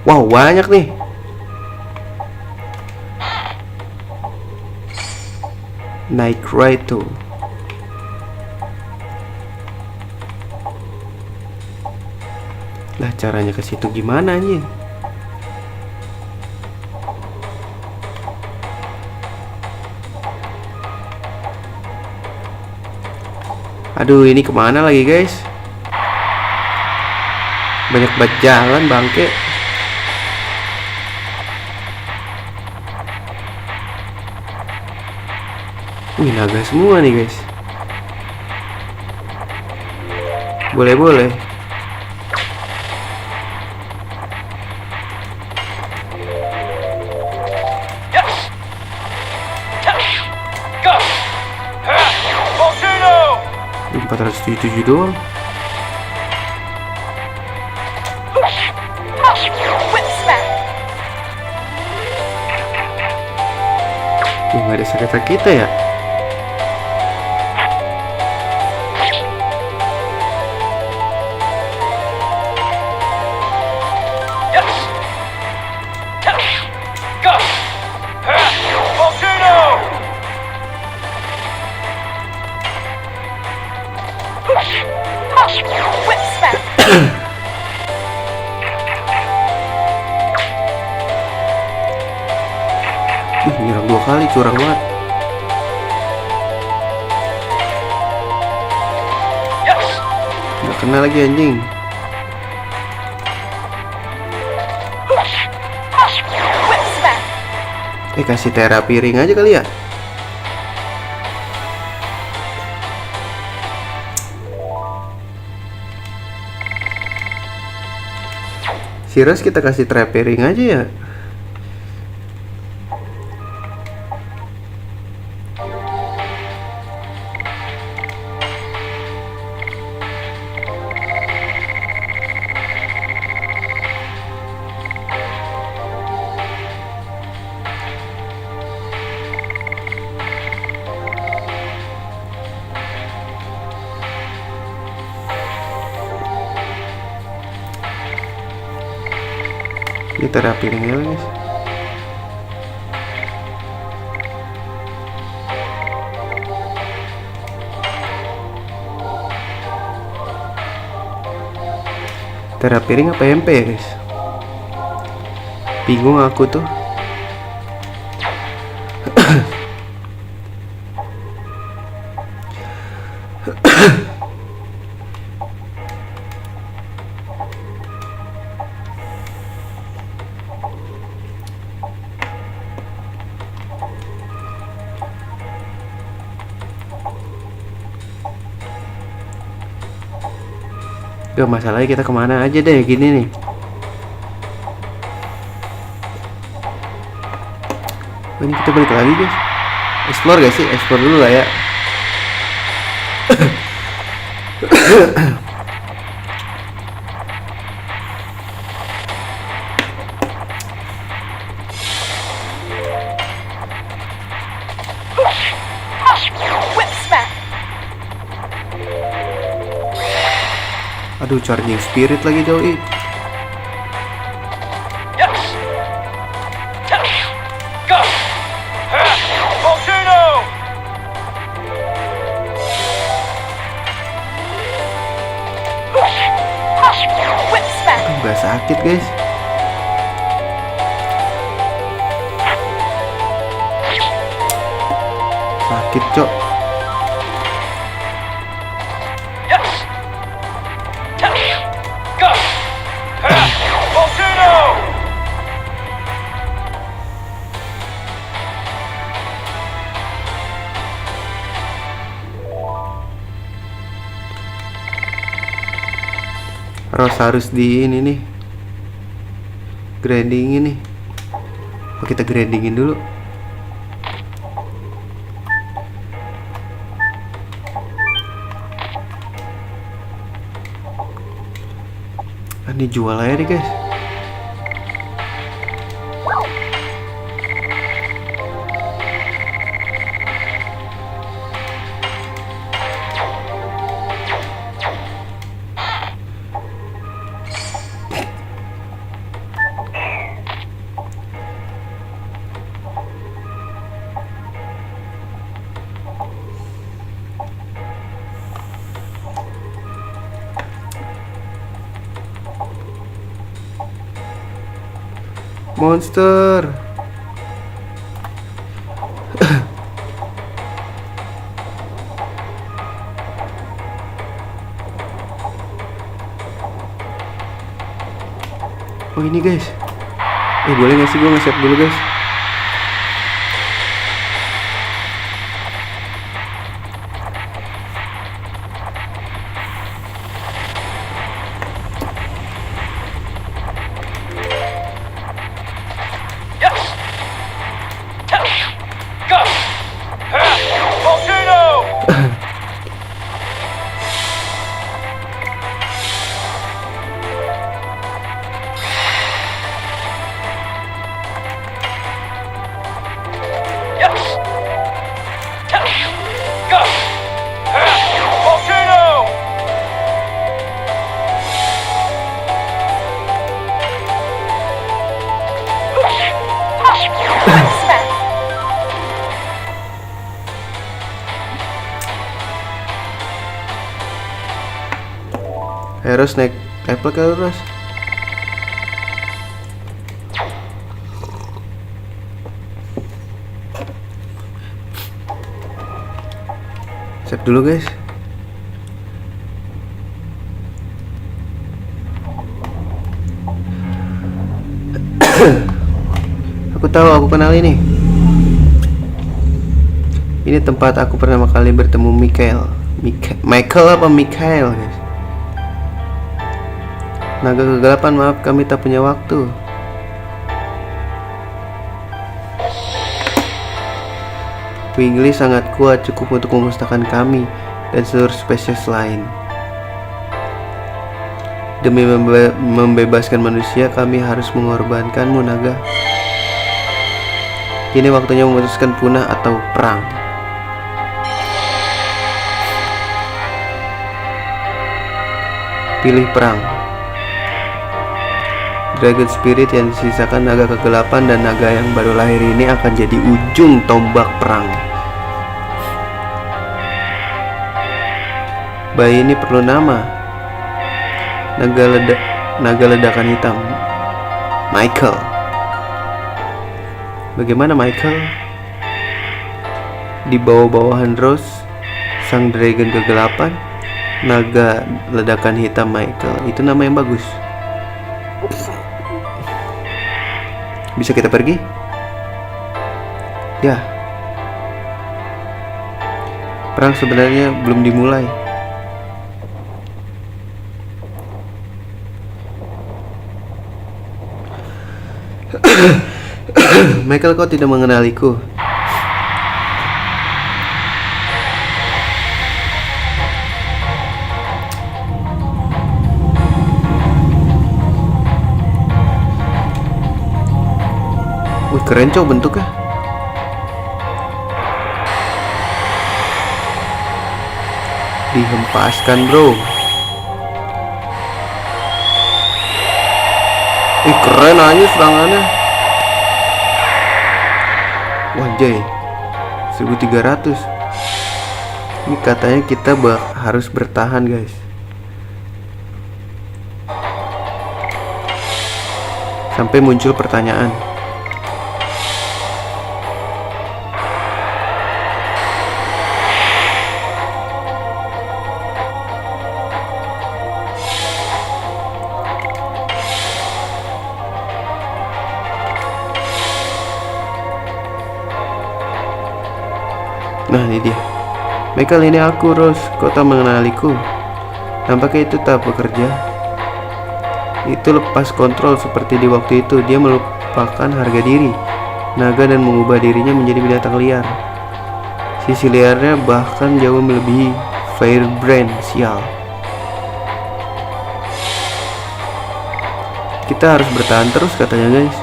Wow, banyak nih. Night Ride. Lah, caranya ke situ gimana anjing? Aduh, ini kemana lagi, guys? Banyak banget jalan, bangke. Wih, naga semua nih, guys. Boleh. Yes! Go! 477 doang. Whip smack. Nggak ada sakit-sakitnya ya? Yes! Go! Volcano! Whip smack. Nyerang 2 kali, curang banget. Yes! Nggak kena lagi anjing. Whip smack. Kasih terapi ring aja kali ya. Sirus kita kasih terapi ring aja ya. Ini terapi ringnya, guys. Terapi ring apa MP ya, guys? Bingung aku tuh. Gak masalahnya kita kemana aja deh gini nih. Oh, ini kita balik lagi guys. Explore gak sih? Explore dulu lah ya. Whip smack. Aduh, charging spirit lagi doi. Yes. Go. Volcano. Whip smack. Gak sakit guys. Sakit cok. Yes. Go. Volcano. Harus di ini nih, grindingin nih. Oh, kita grindingin dulu. Ini jual aja deh guys. Monster. Oh ini guys. Boleh gak sih gue nge-save dulu guys? Yes. Go. Volcano. Yes. Go. Volcano. Whip smack. Harus naik level ke terus. Save dulu guys. Aku tahu, aku kenal ini. Ini tempat aku pertama kali bertemu Michael apa Michael guys? Naga kegelapan, maaf kami tak punya waktu. Wingley sangat kuat, cukup untuk memusnahkan kami dan seluruh spesies lain. Demi membebaskan manusia, kami harus mengorbankanmu, naga. Kini waktunya memutuskan punah atau perang. Pilih perang. Dragon Spirit yang disisakan naga kegelapan dan naga yang baru lahir ini akan jadi ujung tombak perang. Bayi ini perlu nama. Naga ledakan hitam, Michael. Bagaimana Michael? Di bawah-bawahan Rose, sang dragon kegelapan, naga ledakan hitam Michael. Itu nama yang bagus. Bisa kita pergi? Ya. Perang sebenarnya belum dimulai. Michael, kau tidak mengenaliku. Wih, keren cowok bentuknya. Dihempaskan, bro. Ih, keren aja serangannya. Wajay, 1300. Ini katanya kita harus bertahan, guys. Sampai muncul pertanyaan. Nah, ini dia. Michael, ini aku, Rose. Kau tak mengenaliku. Nampaknya itu tak bekerja. Itu lepas kontrol seperti di waktu itu. Dia melupakan harga diri naga dan mengubah dirinya menjadi binatang liar. Sisi liarnya bahkan jauh melebihi Firebrand. Sial. Kita harus bertahan terus, katanya, guys.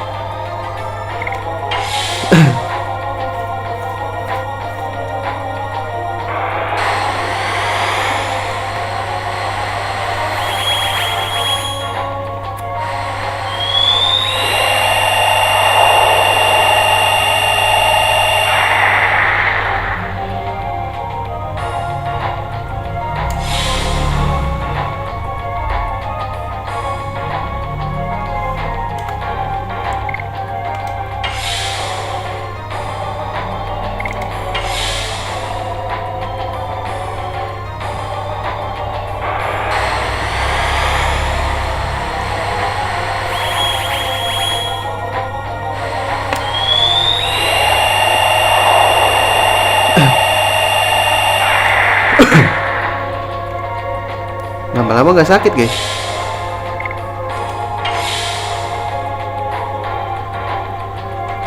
Lama-lama gak sakit, guys.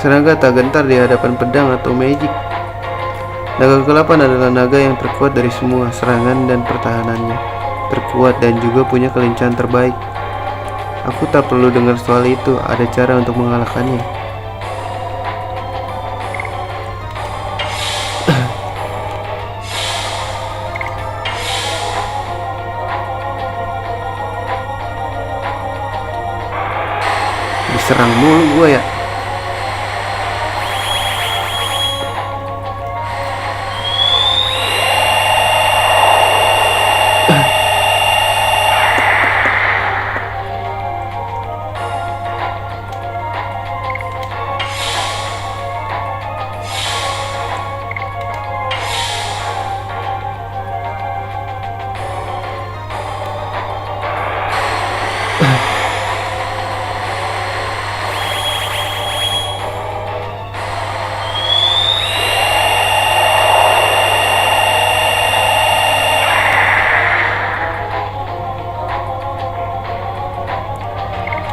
Serangga tak gentar di hadapan pedang atau magic. Naga kegelapan adalah naga yang terkuat dari semua serangan dan pertahanannya. Terkuat dan juga punya kelincahan terbaik. Aku tak perlu dengar soal itu. Ada cara untuk mengalahkannya. Diserang mulu gue ya.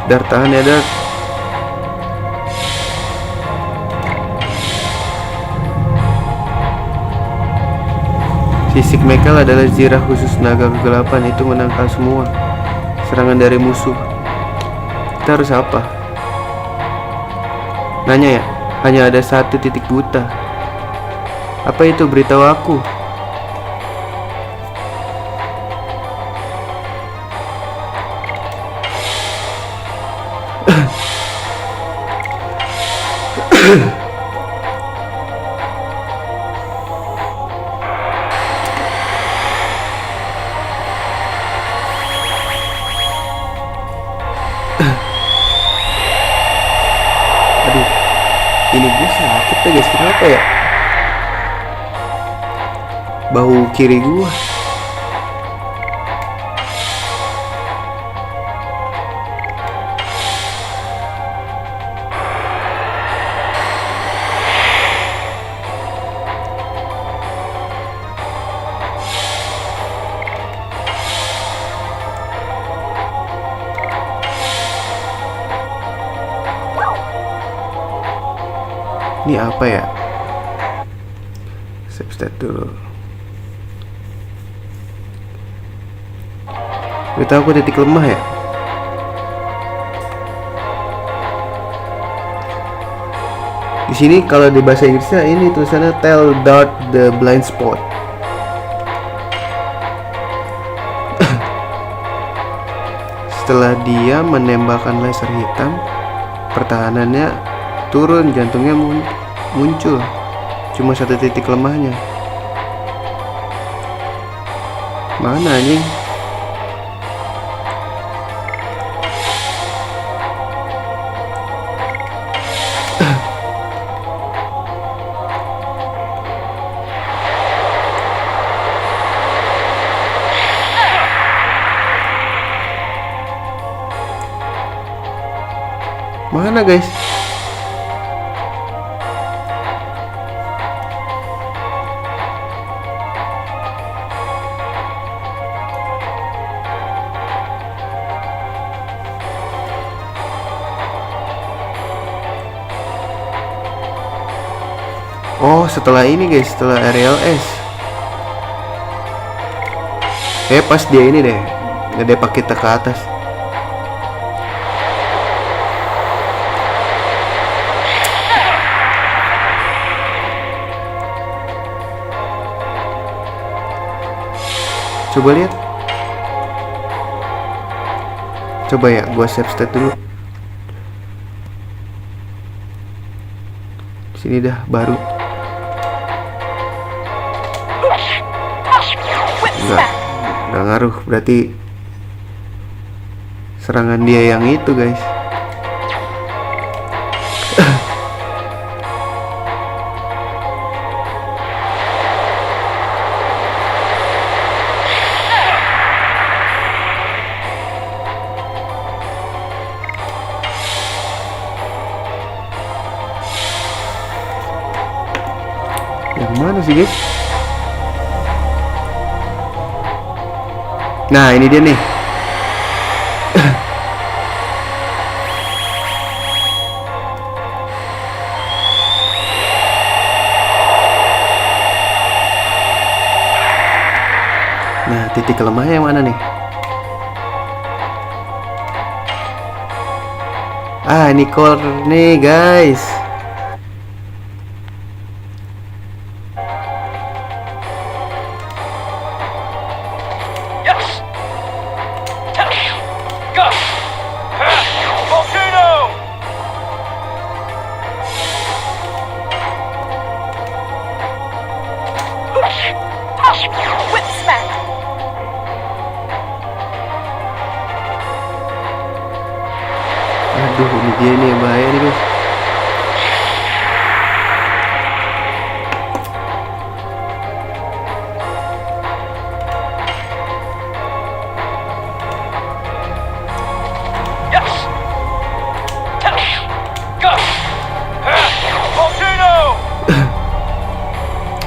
Dar, tahan ya, Dar. Sisik Michael adalah zirah khusus naga kegelapan. Itu menangkal semua serangan dari musuh. Kita harus apa? Nanya ya? Hanya ada satu titik buta. Apa itu? Beritahu aku. Aduh, ini gue sakit ya guys, kenapa ya? Bahu kiri gue. Ini apa ya? Save state dulu. Beritahu aku titik lemah ya. Di sini kalau di bahasa Inggrisnya ini tulisannya tell Dart the blind spot. Setelah dia menembakkan laser hitam, pertahanannya turun, jantungnya muncul. Cuma satu titik lemahnya. Mana anjing? Mana guys? Oh, setelah ini guys, setelah RLS. Pas dia ini deh, ngedepak kita ke atas. Coba lihat. Coba ya, gua save state dulu. Sini dah baru. Nggak ngaruh, berarti serangan dia yang itu guys. Yang mana sih guys? Nah ini dia nih. Nah titik lemahnya yang mana nih? Ini core nih guys. Whip smack. Aduh, ini dia nih yang bahaya nih guys.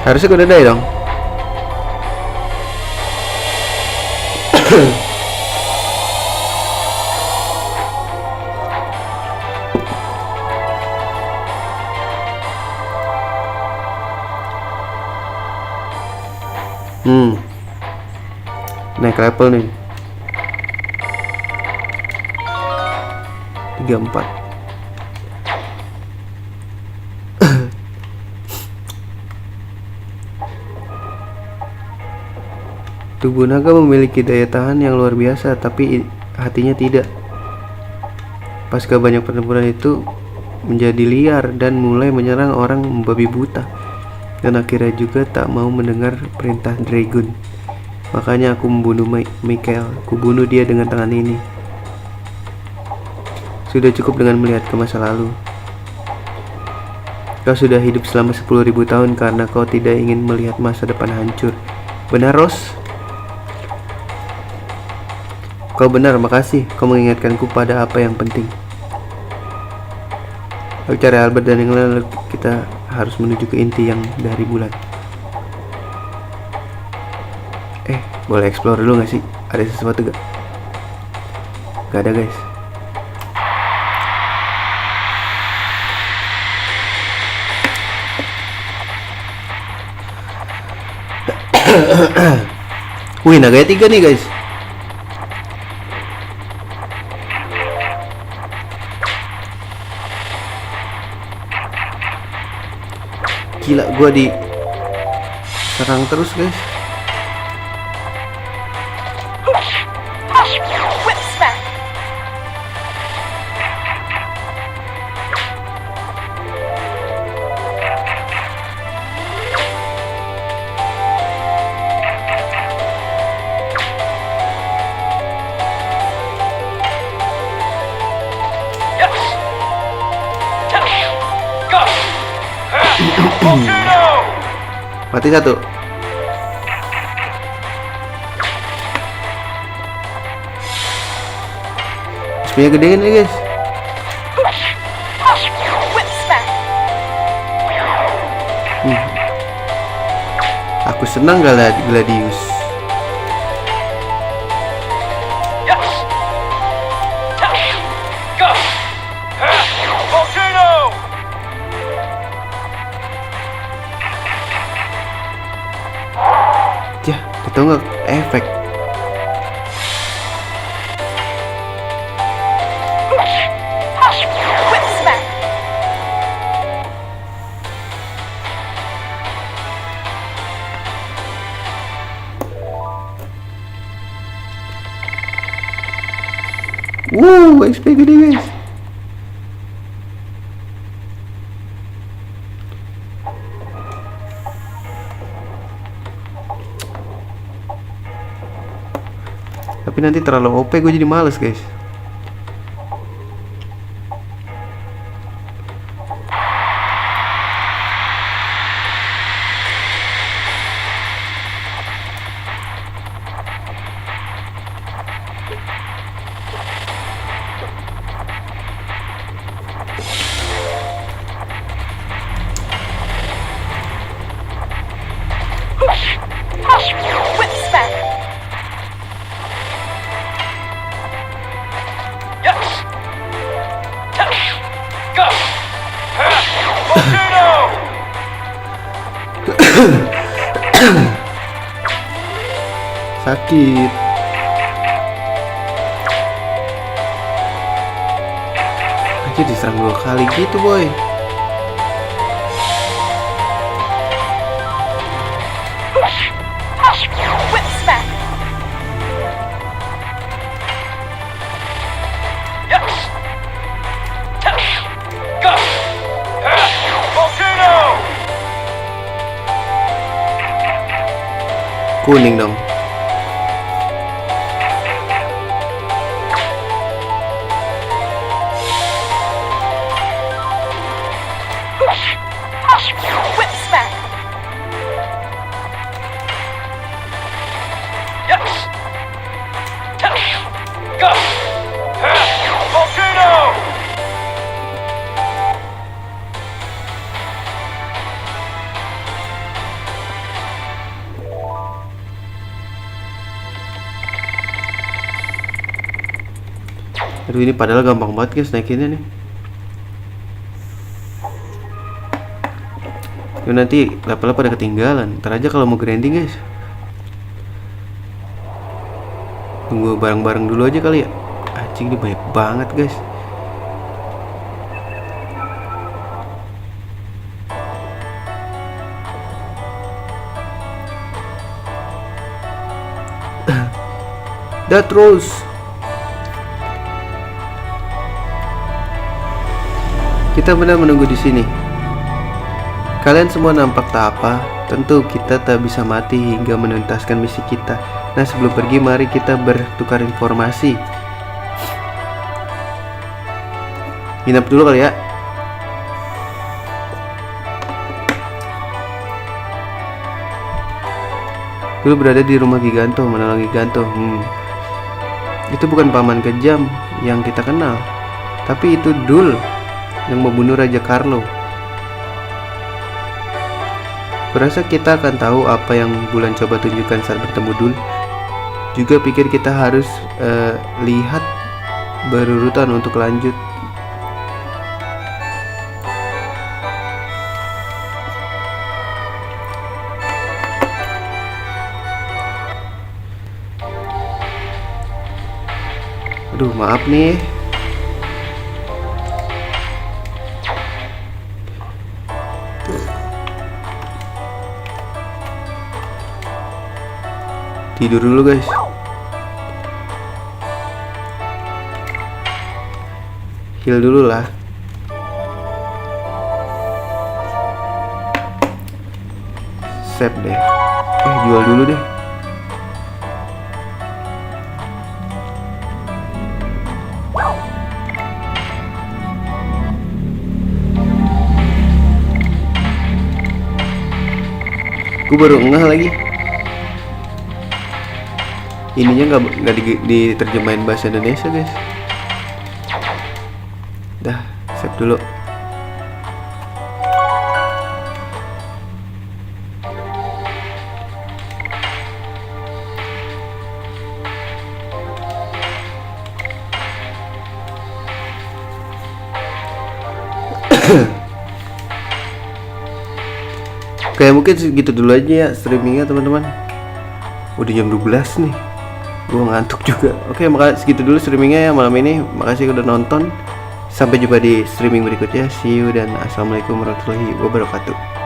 Harusnya gue udah die dong. Naik level nih 34. Tubuh naga memiliki daya tahan yang luar biasa, tapi hatinya tidak. Pasca banyak pertempuran itu menjadi liar dan mulai menyerang orang membabi buta, dan akhirnya juga tak mau mendengar perintah Dragon. Makanya aku membunuh Michael. Ku bunuh dia dengan tangan ini. Sudah cukup dengan melihat ke masa lalu. Kau sudah hidup selama 10.000 tahun karena kau tidak ingin melihat masa depan hancur. Benar, Rose? Kau benar, makasih. Kau mengingatkanku pada apa yang penting. Aku cari Albert dan yang lain. Kita harus menuju ke inti yang dari bulan. Boleh explore dulu gak sih? Ada sesuatu gak? Gak ada guys. Wih, naganya 3 nih guys. Gila, gua di serang terus guys. Whip smack. Yes. Go. Volcano. Mati satu. Speednya gede nih guys. Whip smack. Aku senang gak lihat Gladius. Yes. Go. Volcano. Yah, itu nggak efek. Whip smack. XP gede guys. Tapi nanti terlalu OP, gue jadi males guys. Whip smack. Yes. Go. Volcano. Sakit. Aja diserang 2 kali gitu boy. Whip smack. Yes. Go. Volcano. Kuning dong. Whip smack. Yes. Go. Volcano. Aduh, ini padahal gampang banget guys naikinnya nih. Yuk, nanti levelnya pada ketinggalan. Ntar aja kalau mau grinding guys. Tunggu bareng-bareng dulu aja kali ya. Anjing, ini banyak banget guys. That Rose. Kita benar menunggu di sini. Kalian semua nampak tak apa. Tentu kita tak bisa mati hingga menuntaskan misi kita. Nah, sebelum pergi mari kita bertukar informasi. Nginep dulu kali ya. Dulu berada di rumah Giganto, menolong Giganto. Itu bukan paman kejam yang kita kenal, tapi itu Dul yang membunuh Raja Carlo. Kurasa kita akan tahu apa yang Bulan coba tunjukkan saat bertemu Dul. Juga pikir kita harus lihat berurutan untuk lanjut. Aduh, maaf nih. Tidur dulu guys. Heal dulu lah. Save deh. Jual dulu deh. Gue baru ngeh lagi. Ininya nggak diterjemahin bahasa Indonesia guys. Dah, save dulu. Kayak mungkin segitu dulu aja ya streamingnya teman-teman. Udah jam 12 nih. Gue ngantuk juga. Oke, makanya segitu dulu streamingnya ya malam ini. Makasih udah nonton. Sampai jumpa di streaming berikutnya. See you dan assalamualaikum warahmatullahi wabarakatuh.